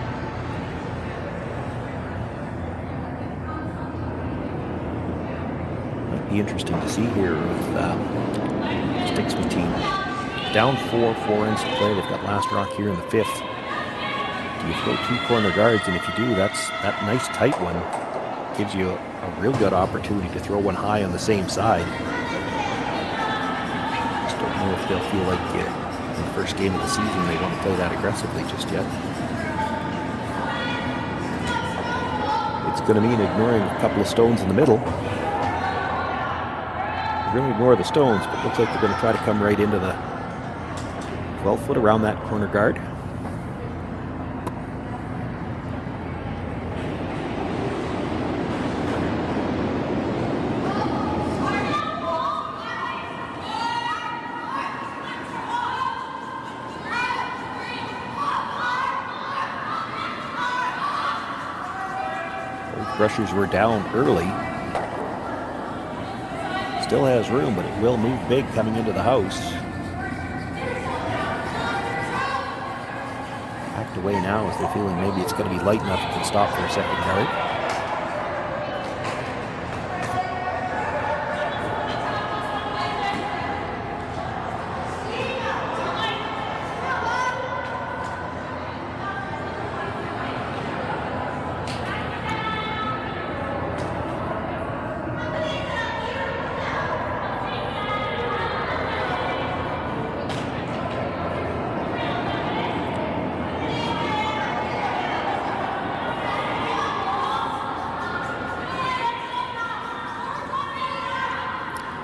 Might be interesting to see here with Stiksma team. Down 4 ends to play. They've got last rock here in the 5th. Do you throw 2 corner guards? And if you do, that nice tight one gives you a real good opportunity to throw one high on the same side. If they'll feel like in the first game of the season they want to play that aggressively just yet. It's going to mean ignoring a couple of stones in the middle. They're going to ignore the stones, but it looks like they're going to try to come right into the 12-foot around that corner guard. Brushers were down early. Still has room, but it will move big coming into the house. Backed away now as they're feeling maybe it's going to be light enough it can stop for a second guard.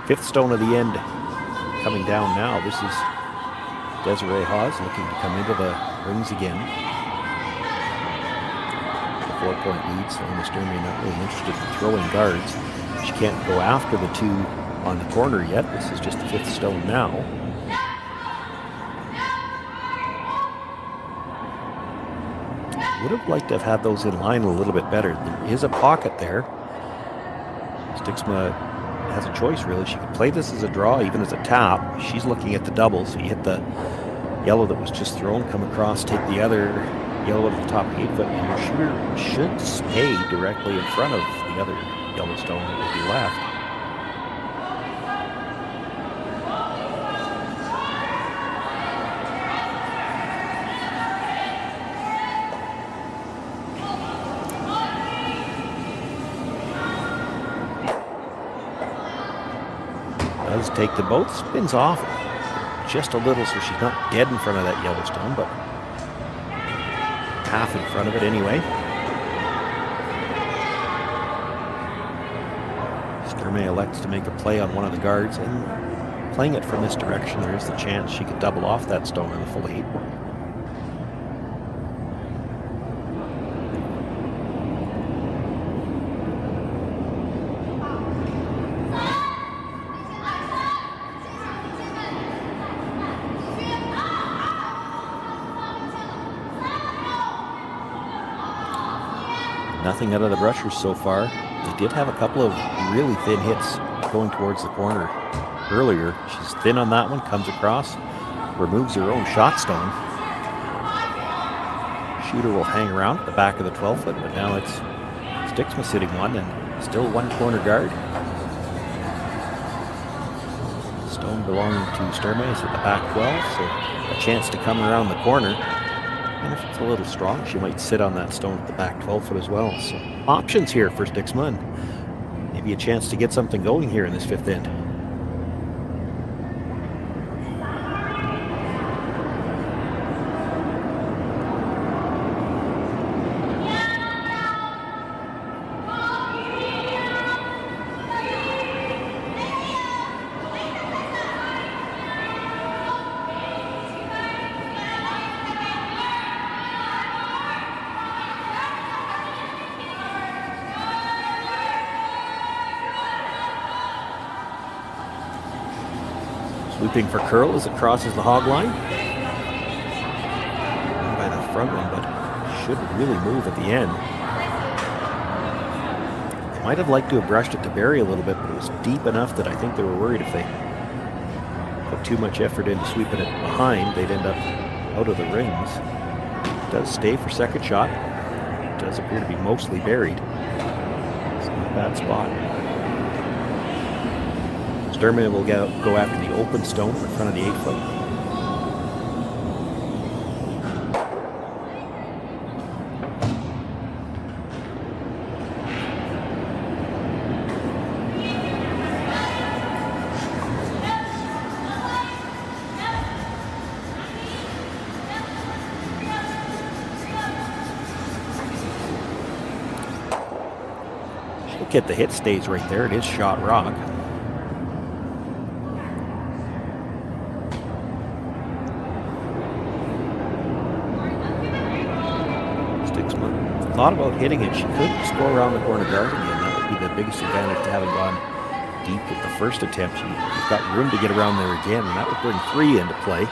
Fifth stone of the end coming down now. This is Desiree Hawes looking to come into the rings again. The 4-point lead. Selena Sturmay not really interested in throwing guards. She can't go after the two on the corner yet. This is just the fifth stone now. Would have liked to have had those in line a little bit better. There is a pocket there. Stiksma has a choice, really. She could play this as a draw, even as a tap. She's looking at the double, so you hit the yellow that was just thrown, come across, take the other yellow at the top 8 foot, and your shooter should stay directly in front of the other yellow stone that would be left. Does take the both, spins off just a little so she's not dead in front of that yellow stone, but half in front of it anyway. Sturmay elects to make a play on one of the guards, and playing it from this direction, there is the chance she could double off that stone in the full 8. Nothing out of the Brushers so far. They did have a couple of really thin hits going towards the corner earlier. She's thin on that one, comes across, removes her own shot stone. Shooter will hang around at the back of the 12 foot, but now it's Stiksma sitting one and still one corner guard. Stone belonging to Sturmay is at the back 12, so a chance to come around the corner. And if it's a little strong, she might sit on that stone at the back 12 foot as well. So options here for Stiksma, and maybe a chance to get something going here in this fifth end. Swooping for curl as it crosses the hog line. By the front one, but should really move at the end. They might have liked to have brushed it to bury a little bit, but it was deep enough that I think they were worried if they put too much effort into sweeping it behind, they'd end up out of the rings. It does stay for second shot. It does appear to be mostly buried. It's not a bad spot. Sturmay will go after the open stone in front of the 8 foot. She'll get the hit, stays right there. It is shot rock. Thought about hitting it. She could just go around the corner guard again. That would be the biggest advantage to having gone deep with the first attempt. You've got room to get around there again, and that would bring 3 into play.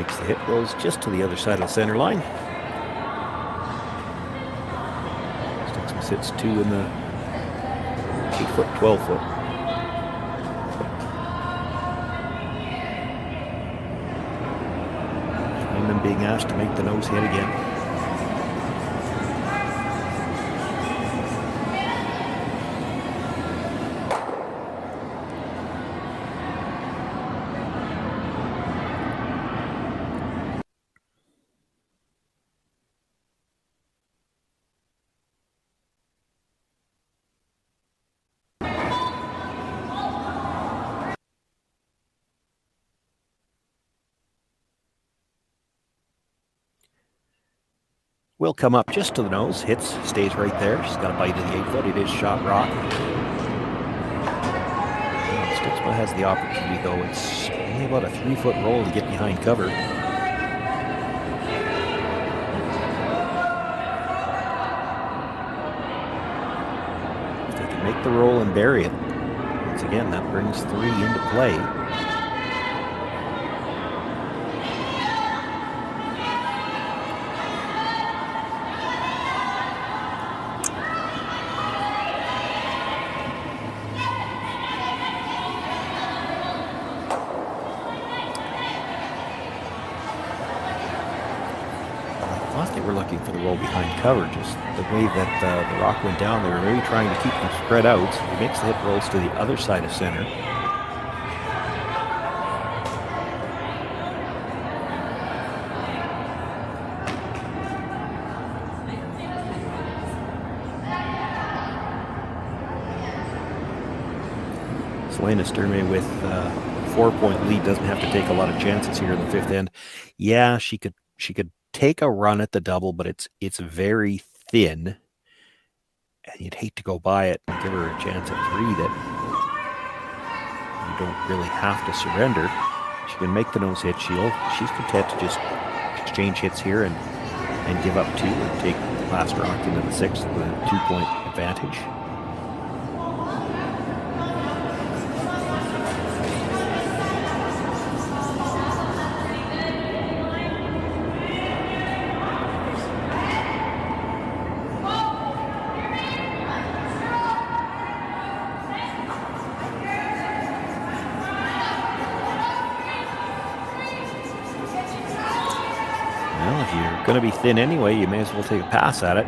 Makes the hit, rolls just to the other side of the center line. Stiksma sits 2 in the 8-foot, 12-foot. And then being asked to make the nose hit again. Will come up just to the nose, hits, stays right there. She's got a bite of the 8-foot. It is shot rock. Stiksma has the opportunity, though. It's only about a 3-foot roll to get behind cover. If they can make the roll and bury it, once again, that brings 3 into play. For the roll behind cover, just the way that the rock went down, they were really trying to keep them spread out. So he makes the hit, rolls to the other side of center. Selena Sturmay with 4-point lead doesn't have to take a lot of chances here in the 5th end. Yeah, she could take a run at the double, but it's very thin, and you'd hate to go by it and give her a chance at 3 that you don't really have to surrender. She can make the nose hit. She's content to just exchange hits here and give up 2 and take the last rock into the 6th with a 2-point advantage. Going to be thin anyway, you may as well take a pass at it.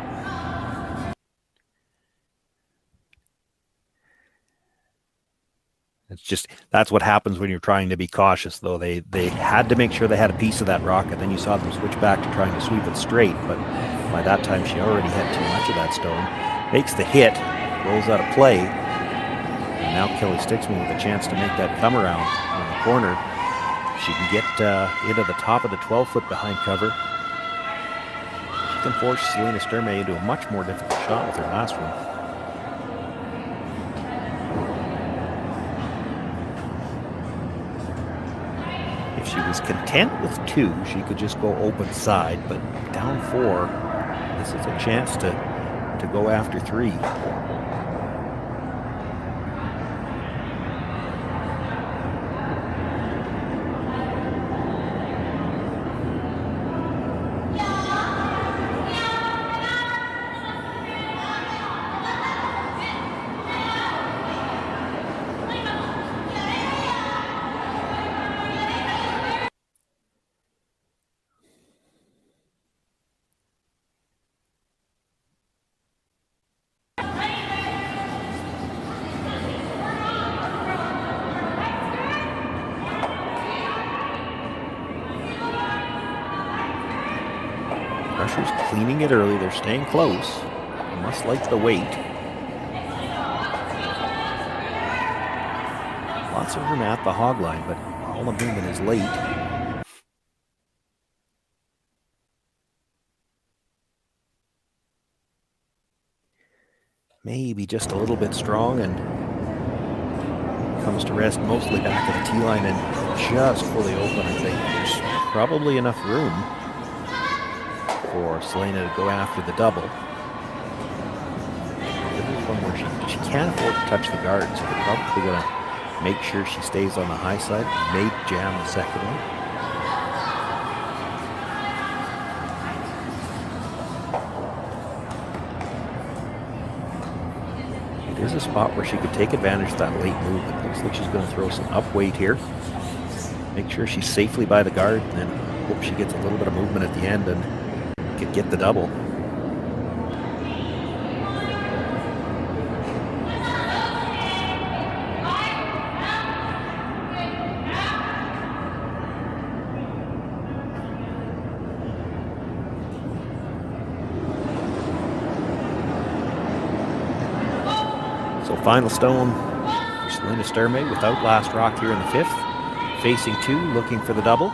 It's just, that's what happens when you're trying to be cautious, though. They had to make sure they had a piece of that rock, and then you saw them switch back to trying to sweep it straight, but by that time she already had too much of that stone. Makes the hit, rolls out of play, and now Kellie Stiksma with a chance to make that come around on the corner. She can get into the top of the 12-foot behind cover. Can force Selena Sturmay into a much more difficult shot with her last one. If she was content with 2, she could just go open side, but down 4, this is a chance to go after 3. Cleaning it early, they're staying close. They must like the weight. Lots of room at the hog line, but all the movement is late. Maybe just a little bit strong, and comes to rest mostly back at the tee line and just fully open. I think there's probably enough room for Selena to go after the double. This is one where she can't afford to touch the guard, so they're probably going to make sure she stays on the high side. May jam the second one. is a spot where she could take advantage of that late move. It looks like she's going to throw some up weight here. Make sure she's safely by the guard, and then hope she gets a little bit of movement at the end and could get the double. So final stone for Selena Sturmay without last rock here in the 5th. Facing 2, looking for the double.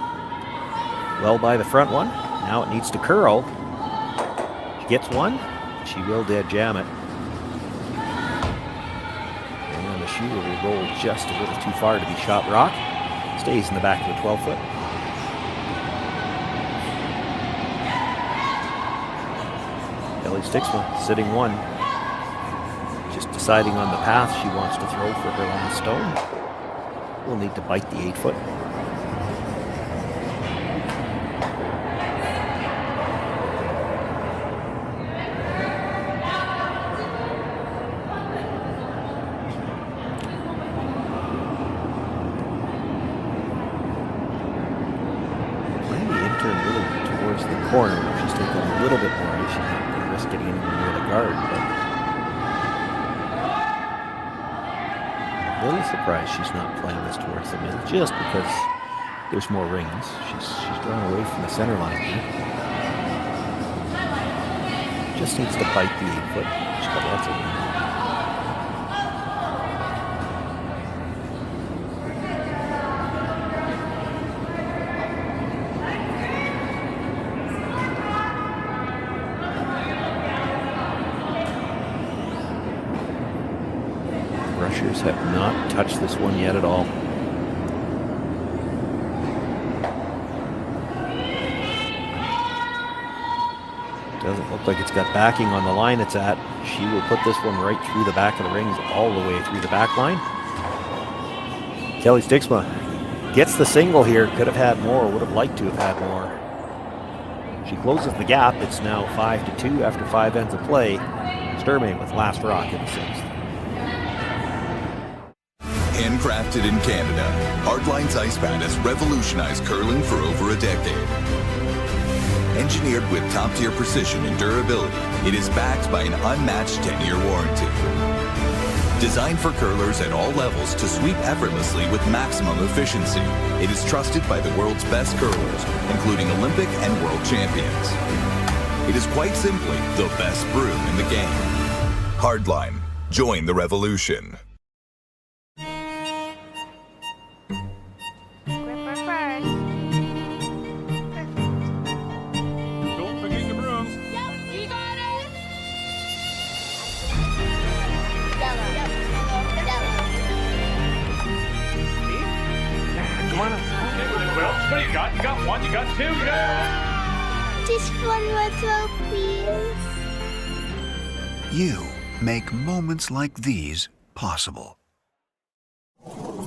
Well by the front one. Now it needs to curl. She gets one. She will dead jam it. And the shooter will roll just a little too far to be shot rock. Stays in the back of the 12-foot. Kellie Stiksma sitting 1. Just deciding on the path she wants to throw for her last stone. We'll need to bite the 8-foot. Playing the intern really towards the corner. She's taking a little bit more ice. She's not going to risk getting anywhere near the guard, but a little surprised she's not playing this towards the middle, just because there's more rings. She's drawn away from the center line here. Just needs to bite the 8-foot. She's got lots of room. Rushers have not touched this one yet at all. Doesn't look like it's got backing on the line it's at. She will put this one right through the back of the rings, all the way through the back line. Kellie Stiksma gets the single here. Could have had more, would have liked to have had more. She closes the gap. It's now 5-2 after 5 ends of play. Sturmay with last rock in the 6th. Handcrafted in Canada, Hardlines Ice Pad has revolutionized curling for over a decade. Engineered with top-tier precision and durability, it is backed by an unmatched 10-year warranty. Designed for curlers at all levels to sweep effortlessly with maximum efficiency, it is trusted by the world's best curlers, including Olympic and world champions. It is quite simply the best broom in the game. Hardline. Join the revolution. What do you got? You got 1, you got 2, you got... Just one more throw, please. You make moments like these possible.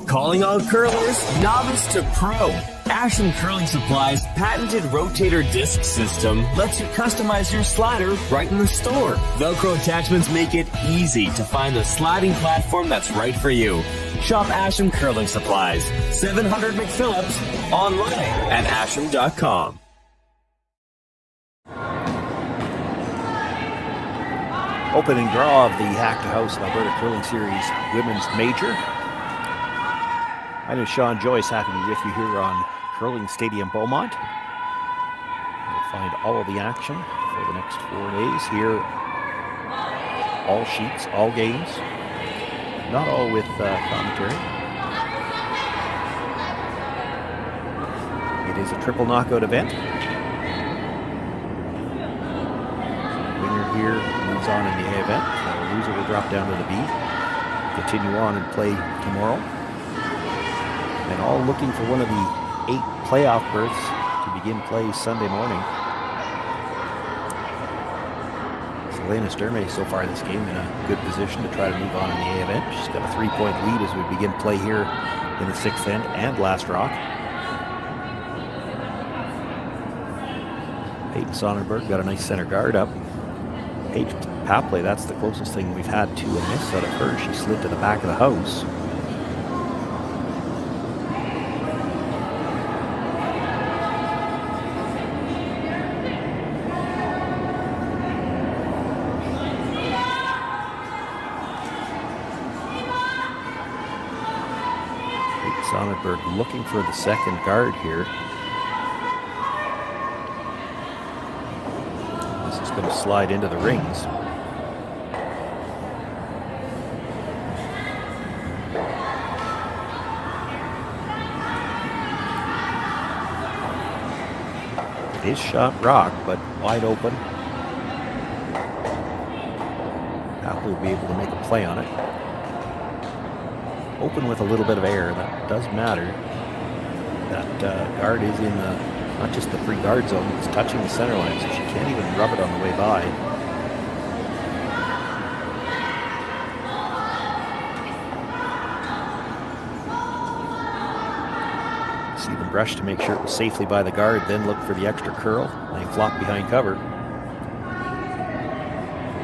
Calling all curlers, novice to pro. Ashland Curling Supply's patented rotator disc system lets you customize your slider right in the store. Velcro attachments make it easy to find the sliding platform that's right for you. Shop Ashland Curling Supplies, 700 McPhillips, online at ashland.com. Opening draw of the Hack2House Alberta Curling Series Women's Major. My name is Shawn, Joyce, happy to be with you here on Curling Stadium Beaumont. You'll find all of the action for the next 4 days here. All sheets, all games. Not all with commentary. It is a triple knockout event. The winner here moves on in the A event. The loser will drop down to the B. Continue on and play tomorrow. And all looking for one of the 8 playoff berths to begin play Sunday morning. Selena Sturmay so far this game in a good position to try to move on in the A event. She's got a 3-point lead as we begin play here in the 6th end and last rock. Peyton Sonnenberg got a nice center guard up. path play. That's the closest thing we've had to a miss out of her. She slid to the back of the house. Sonnenberg looking for the second guard here. This is going to slide into the rings. It is shot rock, but wide open. Apple will be able to make a play on it. Open with a little bit of air, that does matter. That guard is in the, not just the free guard zone, it's touching the center line, so she can't even rub it on the way by. See them brush to make sure it was safely by the guard, then look for the extra curl, and they flop behind cover.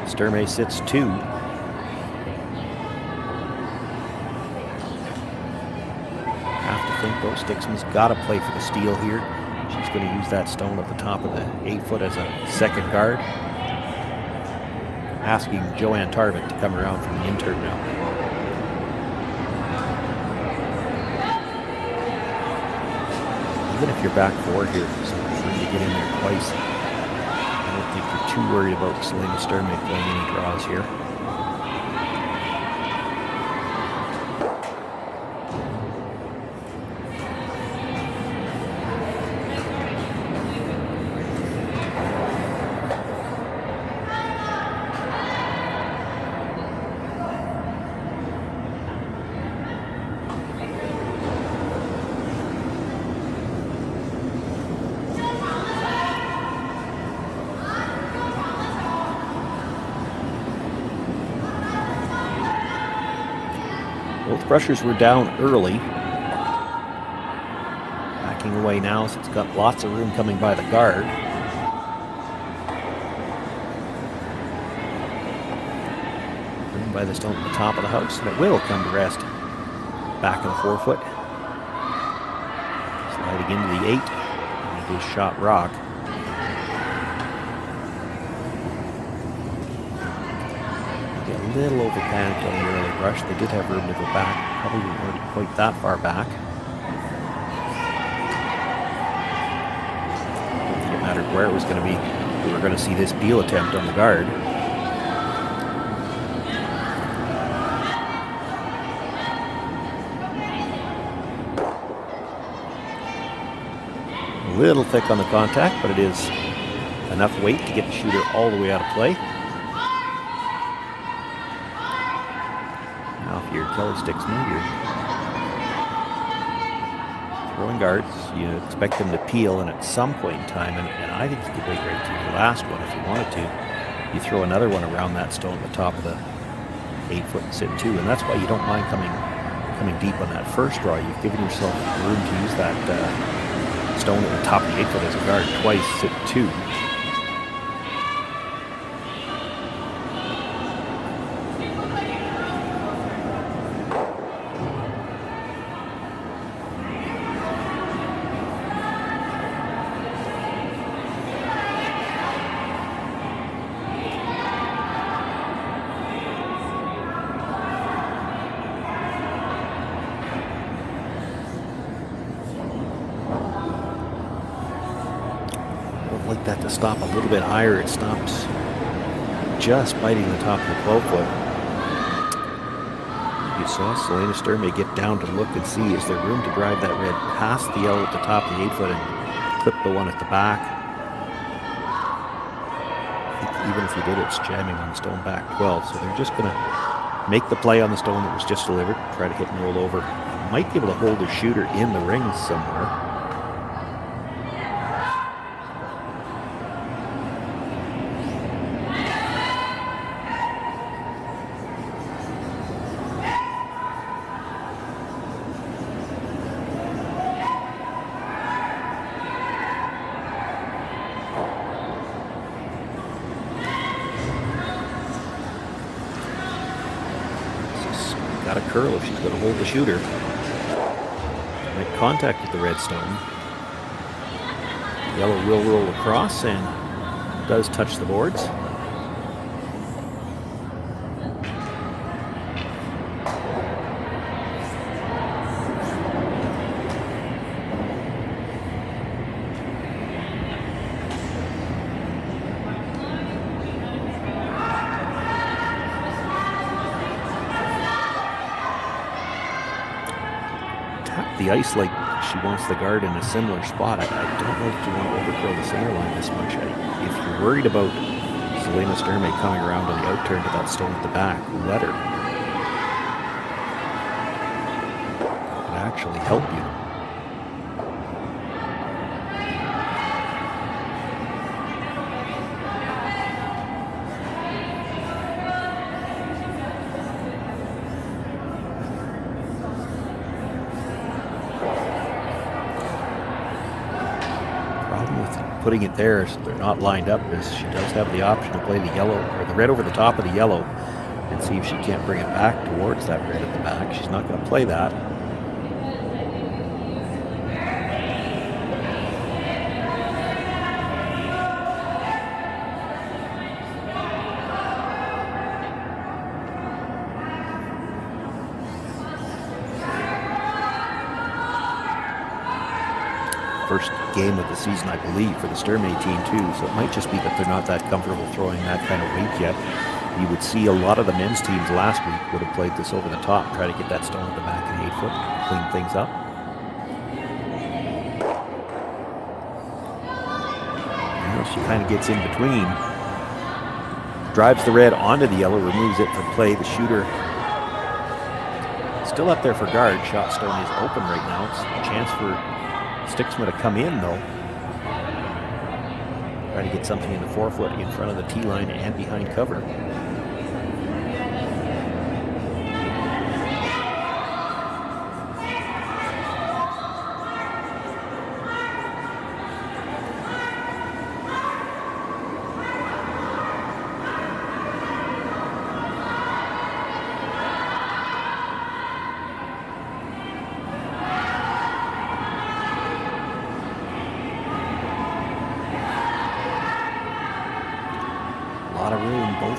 Sturmay sits 2. Though Stiksma's got to play for the steal here. She's going to use that stone at the top of the 8-foot as a second guard. Asking Joanne Tarvin to come around from the intern now. Even if you're back 4 here, so you're trying to get in there twice, I don't think you're too worried about Selena Sturmay playing any draws here. Both rushers were down early. Backing away now, so it's got lots of room coming by the guard. Room by the stone at the top of the house, and it will come to rest. Back of the 4-foot. Sliding into the 8, and it is shot rock. A little over panicked on the early rush. They did have room to go back. Probably weren't quite that far back. I don't think it mattered where it was going to be. We were going to see this peel attempt on the guard. A little thick on the contact, but it is enough weight to get the shooter all the way out of play. You're Kellie Stiksma, you're throwing guards, you expect them to peel, and at some point in time, and I think you could wait right to the last one if you wanted to, you throw another one around that stone at the top of the 8-foot and sit 2, and that's why you don't mind coming deep on that first draw. You've given yourself room to use that stone at the top of the 8-foot as a guard twice, sit 2. That to stop a little bit higher. It stops just biting the top of the 12-foot. You saw Selena Sturmay get down to look and see, is there room to drive that red past the L at the top of the 8-foot and clip the one at the back. I think even if you did, it's jamming on the stone back 12, so they're just going to make the play on the stone that was just delivered, try to hit and roll over. Might be able to hold the shooter in the rings somewhere. got to curl if she's going to hold the shooter. Make contact with the red stone. Yellow will roll across and does touch the boards. The ice like she wants the guard in a similar spot. I don't know if you want to overcurl the center line this much. If you're worried about Selena Sturmay coming around on the outturn to that stone at the back, let her. It would actually help you. Putting it there so they're not lined up is she does have the option to play the yellow or the red over the top of the yellow and see if she can't bring it back towards that red at the back. She's not going to play that. First game of the season, I believe, for the Sturmay team too, so it might just be that they're not that comfortable throwing that kind of weight yet. You would see a lot of the men's teams last week would have played this over the top, try to get that stone at the back of the 8 foot, clean things up. Now she kind of gets in between, drives the red onto the yellow, removes it from play. The shooter still up there for guard. Shot stone is open right now. It's a chance for Stiksma to come in though. Try to get something in the 4 foot in front of the tee line and behind cover.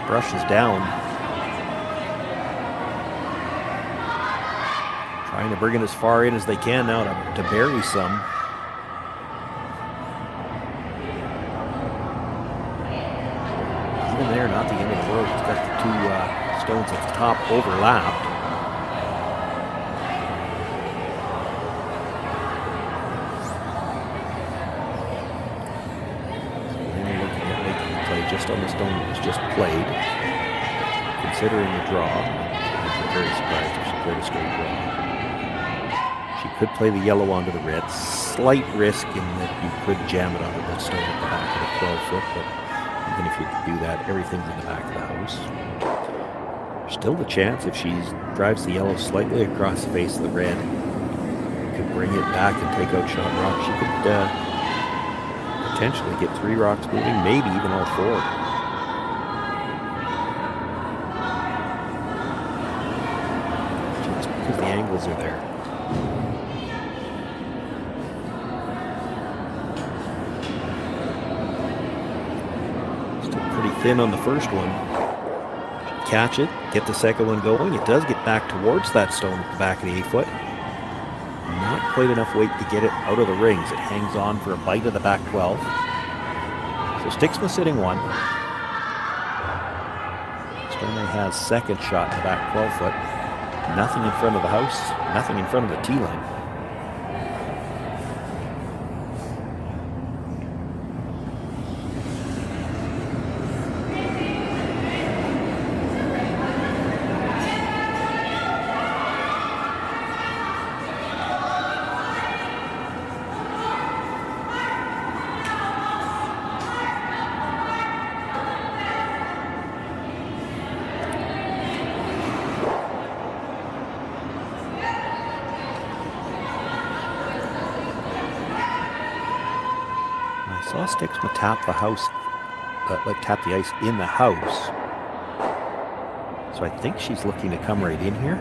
Brushes down. Trying to bring it as far in as they can now to bury some. Even there, not the end of the road. It's got the two stones at the top overlapped. Just on the stone that was just played, considering the draw. I'd be very surprised if she played a straight draw. She could play the yellow onto the red. Slight risk in that you could jam it onto that stone at the back of the 12 foot, but even if you could do that, everything's in the back of the house. There's still the chance if she drives the yellow slightly across the face of the red, could bring it back and take out Shawn rock. She could potentially get 3 rocks moving, maybe even all 4. Just because the angles are there. Still pretty thin on the first one. Catch it, get the second one going. It does get back towards that stone at the back of the 8 foot. Not quite enough weight to get it out of the rings. It hangs on for a bite of the back 12. So Stiksma sitting 1. Sturmay has second shot in the back 12 foot. Nothing in front of the house, nothing in front of the tee line. Saw Stiksma tap the house, tap the ice in the house. So I think she's looking to come right in here.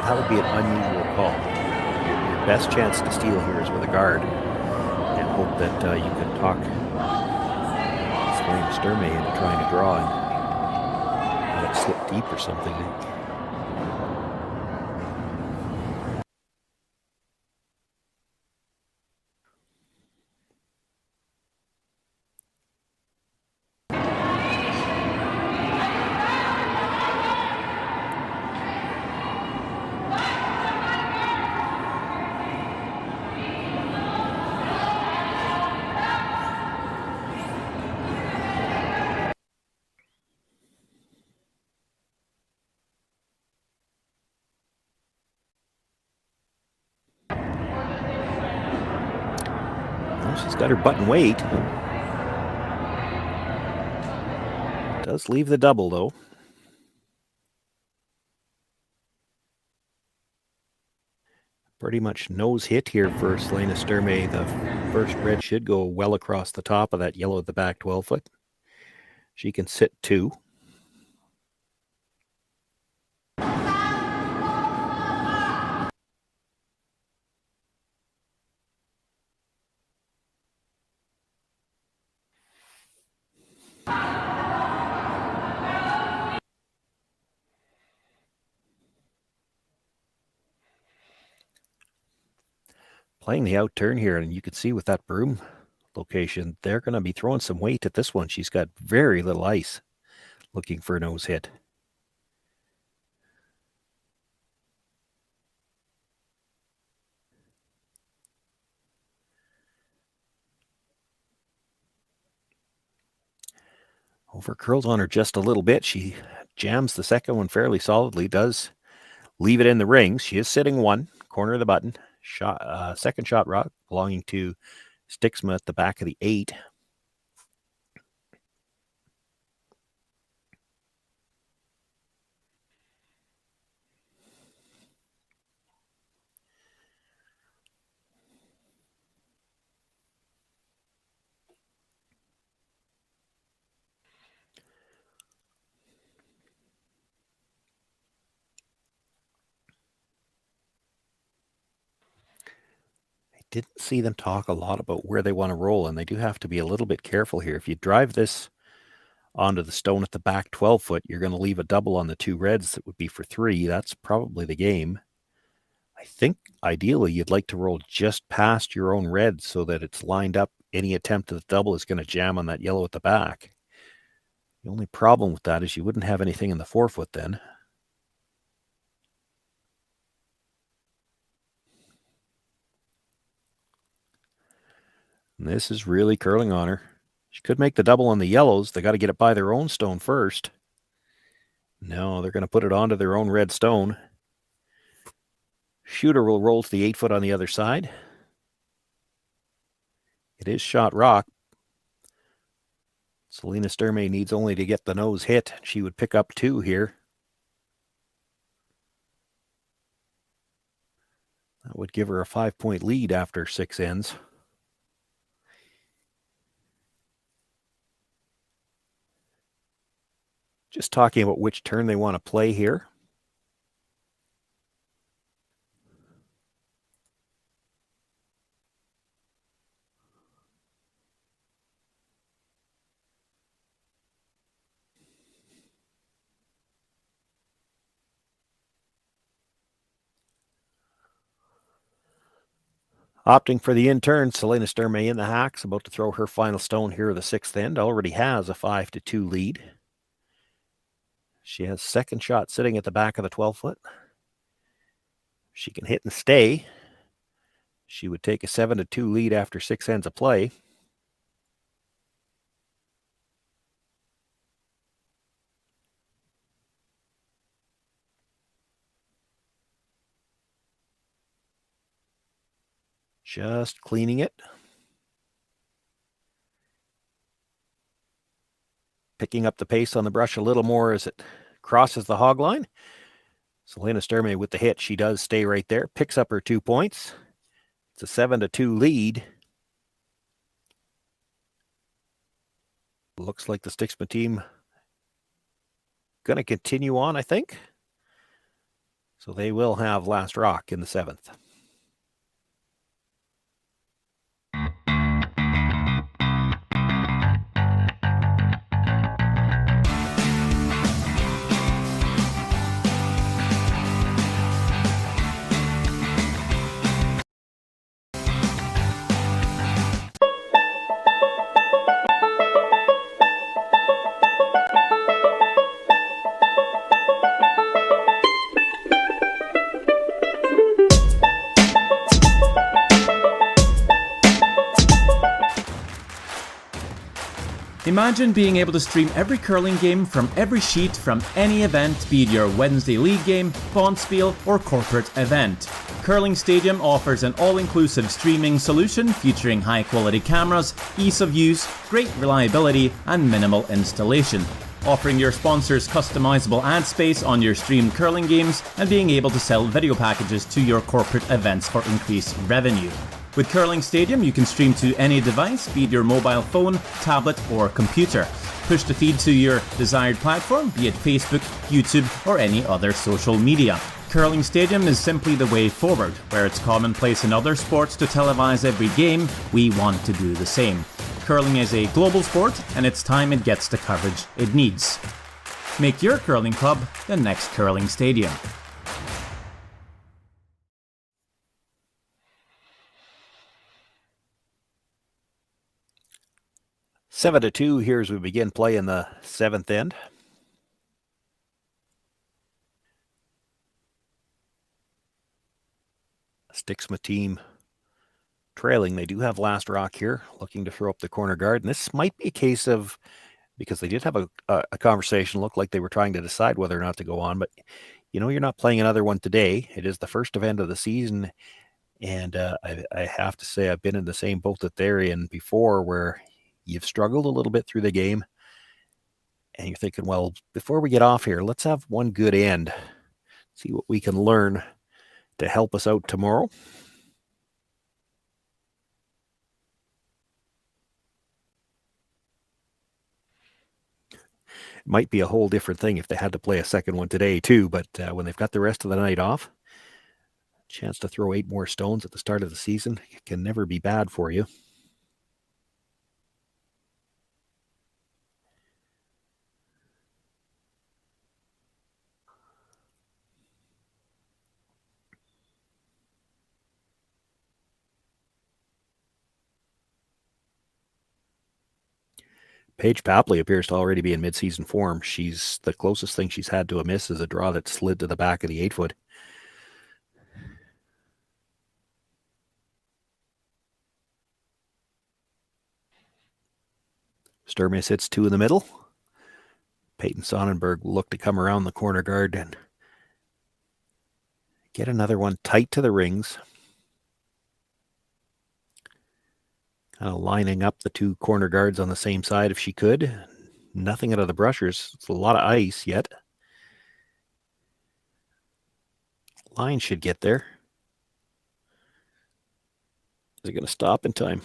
That would be an unusual call. Your best chance to steal here is with a guard, and hope that you can talk Selena Sturmay into trying to draw and let it slip deep or something. She's got her button weight. Does leave the double, though. Pretty much nose hit here for Selena Sturmay. The first red should go well across the top of that yellow at the back 12-foot. She can sit 2. Playing the out turn here, and you can see with that broom location, they're going to be throwing some weight at this one. She's got very little ice, looking for a nose hit. Over curls on her just a little bit. She jams the second one fairly solidly, does leave it in the rings. She is sitting 1, corner of the button. Second shot rock belonging to Stiksma at the back of the 8. Didn't see them talk a lot about where they want to roll, and they do have to be a little bit careful here. If you drive this onto the stone at the back 12-foot, you're going to leave a double on the 2 reds that would be for 3. That's probably the game. I think ideally you'd like to roll just past your own red so that it's lined up. Any attempt at the double is going to jam on that yellow at the back. The only problem with that is you wouldn't have anything in the 4-foot then. And this is really curling on her. She could make the double on the yellows. They got to get it by their own stone first. No, they're going to put it onto their own red stone. Shooter will roll to the 8-foot on the other side. It is shot rock. Selena Sturmay needs only to get the nose hit. She would pick up 2 here. That would give her a 5-point lead after 6 ends. Just talking about which turn they want to play here. Opting for the in turn, Selena Sturmay in the hacks, about to throw her final stone here at the 6th end. Already has a 5-2 lead. She has second shot sitting at the back of the 12-foot. She can hit and stay. She would take a 7-2 lead after 6 ends of play. Just cleaning it. Picking up the pace on the brush a little more as it crosses the hog line. Selena Sturmay with the hit. She does stay right there. Picks up her 2 points. It's a 7-2 lead. Looks like the Stiksma team going to continue on, I think. So they will have last rock in the 7th. Imagine being able to stream every curling game from every sheet from any event, be it your Wednesday league game, bonspiel, or corporate event. Curling Stadium offers an all-inclusive streaming solution featuring high-quality cameras, ease of use, great reliability, and minimal installation. Offering your sponsors customizable ad space on your streamed curling games and being able to sell video packages to your corporate events for increased revenue. With Curling Stadium, you can stream to any device, be it your mobile phone, tablet, or computer. Push the feed to your desired platform, be it Facebook, YouTube, or any other social media. Curling Stadium is simply the way forward. Where it's commonplace in other sports to televise every game, we want to do the same. Curling is a global sport, and it's time it gets the coverage it needs. Make your curling club the next Curling Stadium. Seven to 2 here as we begin play in the 7th end. Stiksma team trailing. They do have last rock here, looking to throw up the corner guard. And this might be a case of, because they did have a conversation, looked like they were trying to decide whether or not to go on. But, you know, you're not playing another one today. It is the first event of the season. And I have to say, I've been in the same boat that they're in before, where you've struggled a little bit through the game. And you're thinking, well, before we get off here, let's have one good end. See what we can learn to help us out tomorrow. Might be a whole different thing if they had to play a second one today too, but when they've got the rest of the night off, chance to throw 8 more stones at the start of the season can never be bad for you. Paige Papley appears to already be in mid-season form. She's the closest thing she's had to a miss is a draw that slid to the back of the 8-foot. Sturmay hits 2 in the middle. Peyton Sonnenberg will look to come around the corner guard and get another one tight to the rings. Kind of lining up the 2 corner guards on the same side if she could. Nothing out of the brushers. It's a lot of ice yet. Line should get there. Is it going to stop in time?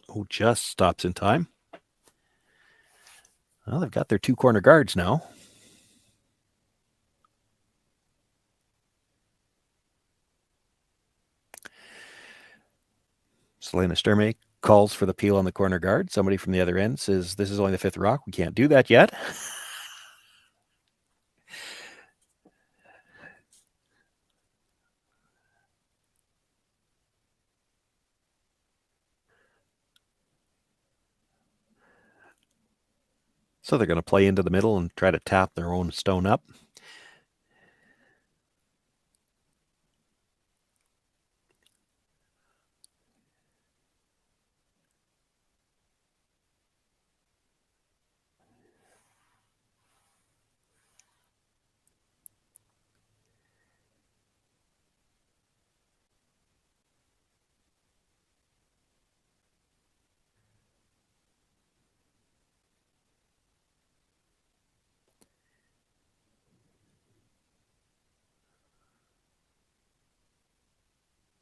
Oh, just stops in time. Well, they've got their 2 corner guards now. Selena Sturmay calls for the peel on the corner guard. Somebody from the other end says, this is only the 5th rock. We can't do that yet. So they're going to play into the middle and try to tap their own stone up.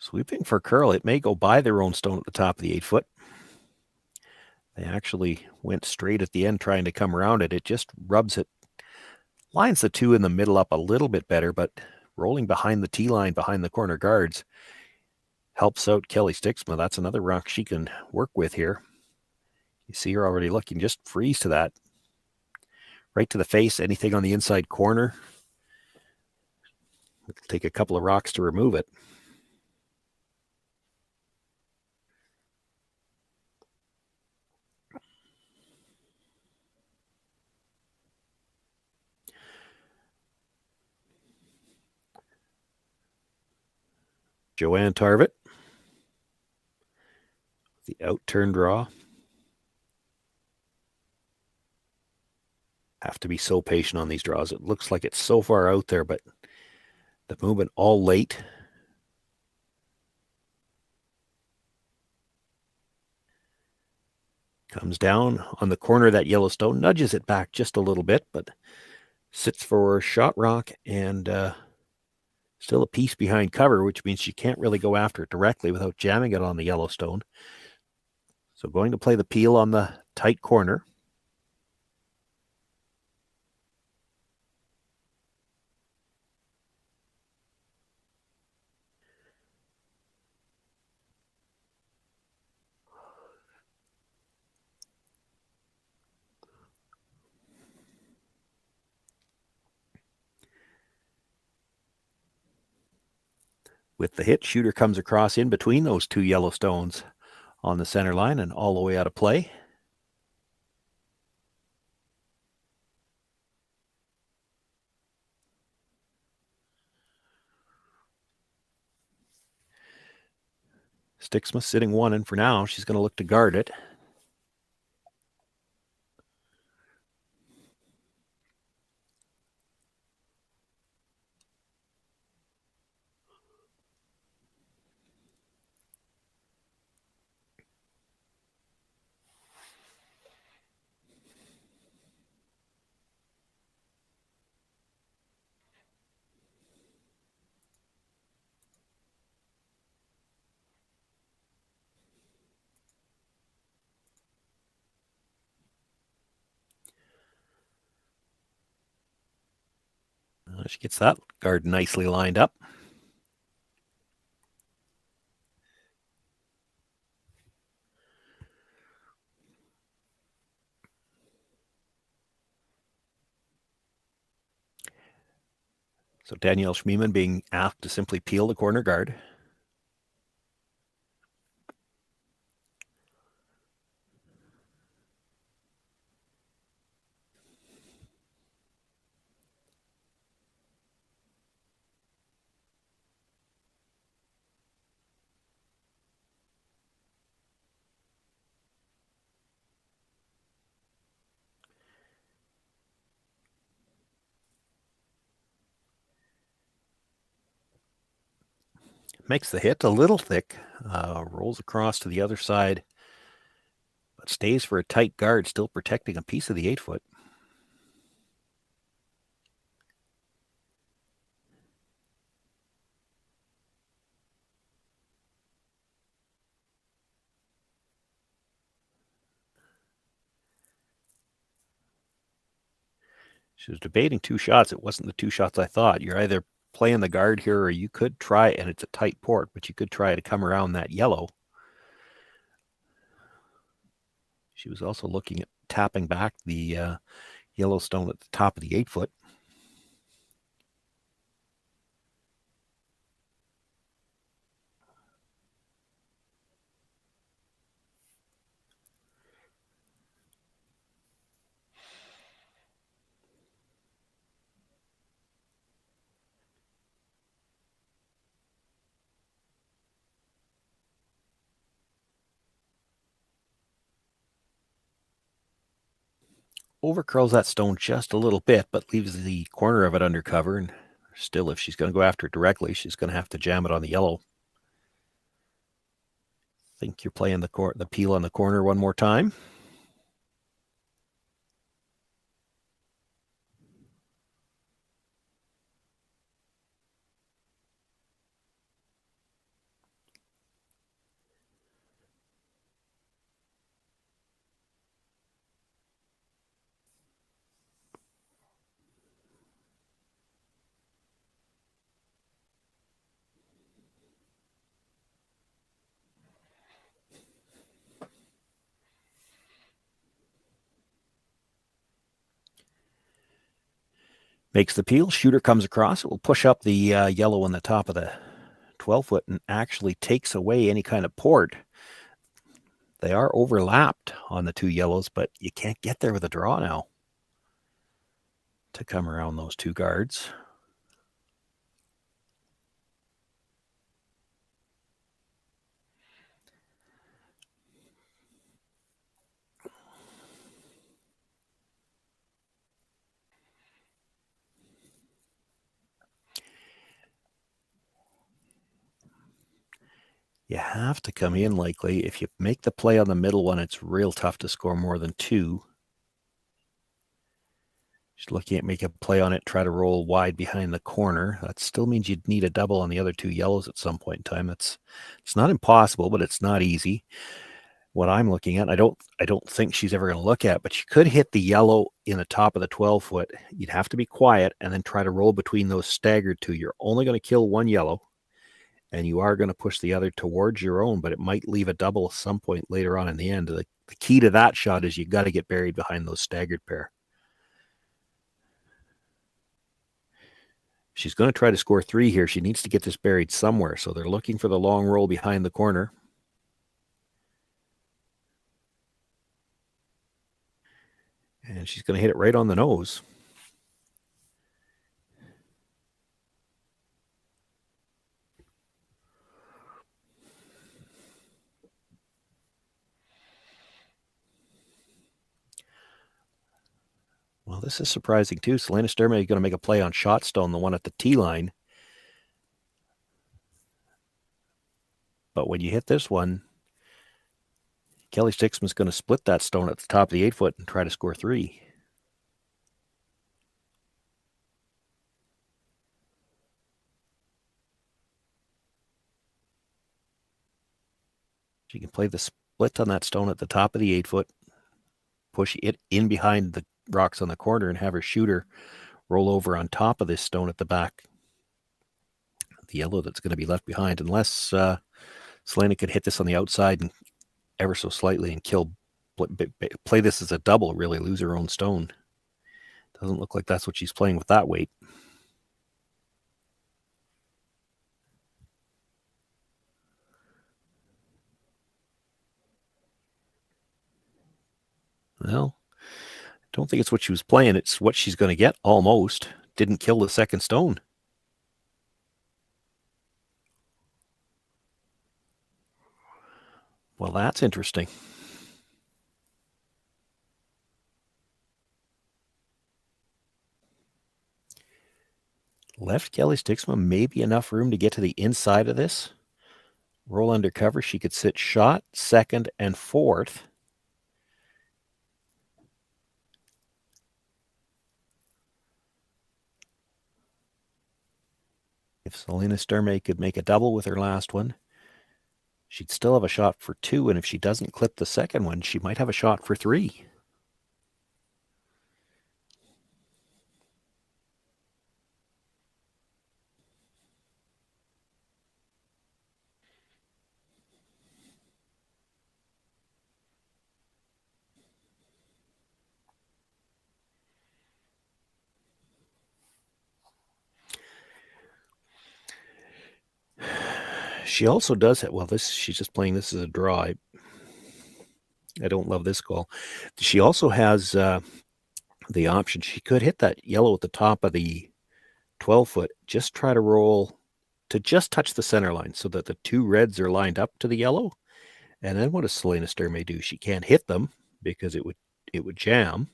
Sweeping for curl, it may go by their own stone at the top of the 8-foot. They actually went straight at the end trying to come around it. It just rubs it, lines the two in the middle up a little bit better, but rolling behind the tee line, behind the corner guards, helps out Kellie Stiksma. That's another rock she can work with here. You see her already looking, just freeze to that. Right to the face, anything on the inside corner. It'll take a couple of rocks to remove it. Joanne Tarvett. The out-turn draw. Have to be so patient on these draws. It looks like it's so far out there, but the movement all late. Comes down on the corner of that Yellowstone, nudges it back just a little bit, but sits for shot rock and still a piece behind cover, which means you can't really go after it directly without jamming it on the Yellowstone. So going to play the peel on the tight corner. With the hit, shooter comes across in between those two Yellowstones on the center line and all the way out of play. Stiksma sitting one, and for now, she's going to look to guard it. She gets that guard nicely lined up. So Danielle Schmiemann being asked to simply peel the corner guard. Makes the hit a little thick, rolls across to the other side, but stays for a tight guard, still protecting a piece of the 8-foot. She was debating two shots. It wasn't the two shots I thought. You're either playing the guard here, or you could try, and it's a tight port, but you could try to come around that yellow. She was also looking at tapping back the Yellowstone at the top of the 8-foot. Over curls that stone just a little bit, but leaves the corner of it under cover. And still, if she's going to go after it directly, she's going to have to jam it on the yellow. Think you're playing the peel on the corner one more time. Makes the peel. Shooter comes across. It will push up the yellow on the top of the 12-foot and actually takes away any kind of port. They are overlapped on the two yellows, but you can't get there with a draw now to come around those two guards. You have to come in likely. If you make the play on the middle one, it's real tough to score more than two. Just looking at make a play on it, try to roll wide behind the corner. That still means you'd need a double on the other two yellows at some point in time. It's not impossible, but it's not easy. What I'm looking at, I don't think she's ever going to look at, but you could hit the yellow in the top of the 12-foot. You'd have to be quiet and then try to roll between those staggered two. You're only going to kill one yellow, and you are going to push the other towards your own, but it might leave a double at some point later on in the end. The key to that shot is you got to get buried behind those staggered pair. She's going to try to score three here. She needs to get this buried somewhere, so they're looking for the long roll behind the corner. And she's going to hit it right on the nose. Well, this is surprising too. Selena Sturmay is going to make a play on Shotstone, the one at the tee line. But when you hit this one, Kellie Stiksma is going to split that stone at the top of the 8-foot and try to score three. She can play the split on that stone at the top of the 8-foot, push it in behind the rocks on the corner and have her shooter roll over on top of this stone at the back. The yellow that's going to be left behind, unless Selena could hit this on the outside and ever so slightly and play this as a double, really lose her own stone. Doesn't look like that's what she's playing with that weight. Well, I don't think it's what she was playing. It's what she's going to get almost. Didn't kill the second stone. Well, that's interesting. Left Kellie Stiksma maybe enough room to get to the inside of this. Roll under cover. She could sit shot, second, and fourth. If Selena Sturmay could make a double with her last one, she'd still have a shot for two, and if she doesn't clip the second one, she might have a shot for three. She also does it. Well, she's just playing this as a draw. I don't love this call. She also has the option. She could hit that yellow at the top of the 12-foot. Just try to roll to just touch the center line so that the two reds are lined up to the yellow. And then what does Selena Sturmay do? She can't hit them because it would jam.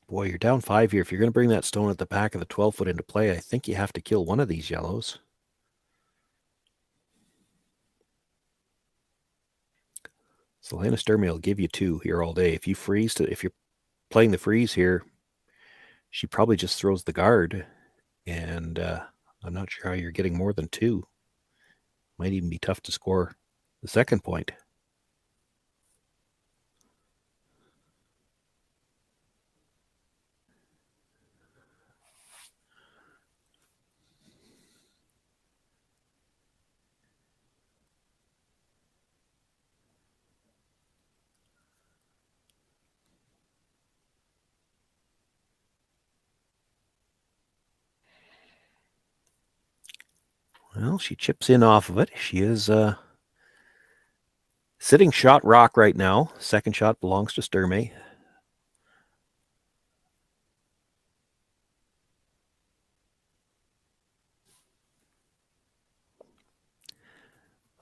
Boy, you're down 5 here. If you're going to bring that stone at the back of the 12-foot into play, I think you have to kill one of these yellows. Selena Sturmay will give you two here all day. If you're playing the freeze here, she probably just throws the guard, and I'm not sure how you're getting more than two. Might even be tough to score the second point. Well, she chips in off of it. She is sitting shot rock right now. Second shot belongs to Sturmay.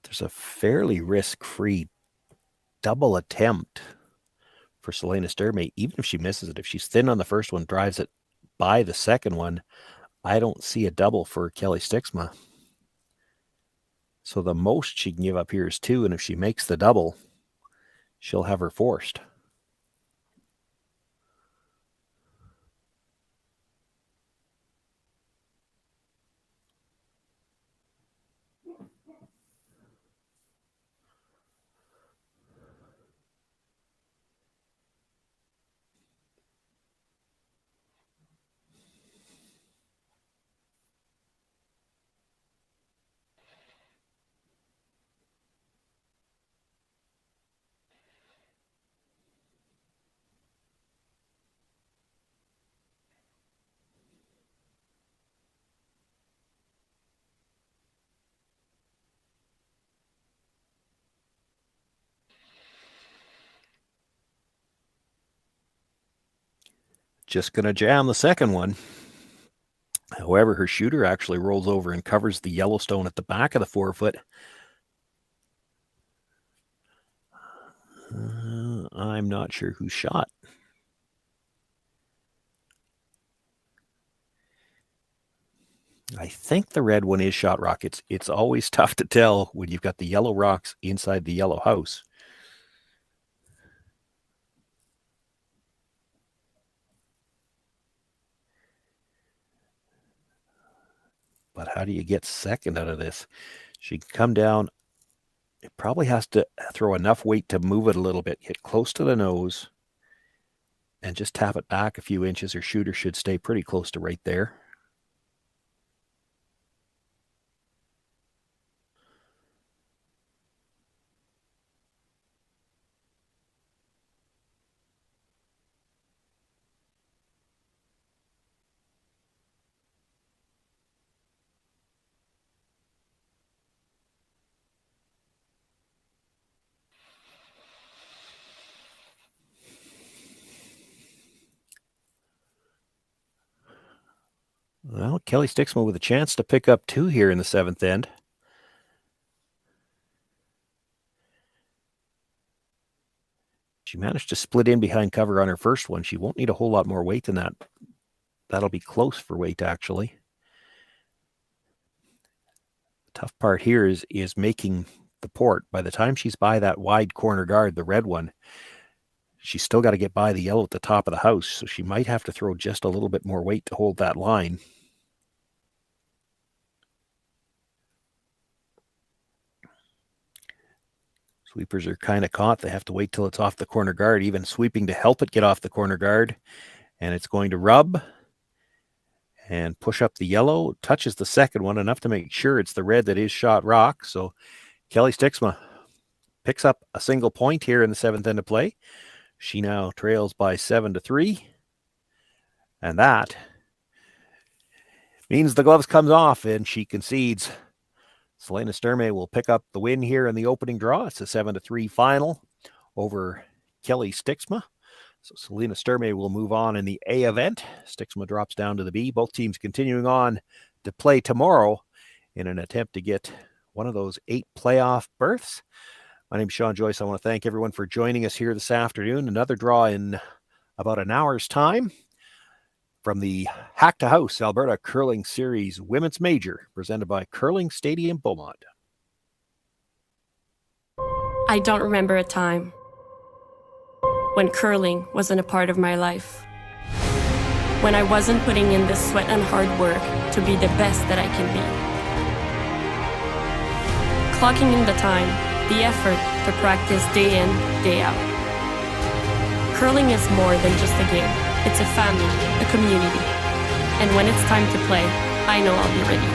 There's a fairly risk-free double attempt for Selena Sturmay, even if she misses it. If she's thin on the first one, drives it by the second one, I don't see a double for Kellie Stiksma. So the most she can give up here is 2, and if she makes the double, she'll have her forced. Just going to jam the second one. However, her shooter actually rolls over and covers the yellow stone at the back of the forefoot. I'm not sure who shot. I think the red one is shot rock. It's always tough to tell when you've got the yellow rocks inside the yellow house. But how do you get second out of this? She can come down. It probably has to throw enough weight to move it a little bit, get close to the nose, and just tap it back a few inches. Her shooter should stay pretty close to right there. Well, Kellie Stiksma with a chance to pick up 2 here in the 7th end. She managed to split in behind cover on her first one. She won't need a whole lot more weight than that. That'll be close for weight, actually. The tough part here is making the port. By the time she's by that wide corner guard, the red one, she's still got to get by the yellow at the top of the house, so she might have to throw just a little bit more weight to hold that line. Sweepers are kind of caught. They have to wait till it's off the corner guard, even sweeping to help it get off the corner guard. And it's going to rub and push up the yellow. Touches the second one enough to make sure it's the red that is shot rock. So Kellie Stiksma picks up a single point here in the 7th end of play. She now trails by 7-3. And that means the gloves comes off and she concedes. Selena Sturmay will pick up the win here in the opening draw. It's a 7-3 final over Kellie Stiksma. So Selena Sturmay will move on in the A event. Stiksma drops down to the B. Both teams continuing on to play tomorrow in an attempt to get one of those 8 playoff berths. My name's Shawn, Joyce. I want to thank everyone for joining us here this afternoon. Another draw in about an hour's time from the Hack2House Alberta Curling Series Women's Major, presented by Curling Stadium Beaumont. I don't remember a time when curling wasn't a part of my life. When I wasn't putting in the sweat and hard work to be the best that I can be. Clocking in the time, the effort to practice day in, day out. Curling is more than just a game. It's a family, a community. And when it's time to play, I know I'll be ready.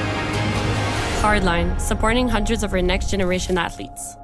Hardline, supporting hundreds of our next generation athletes.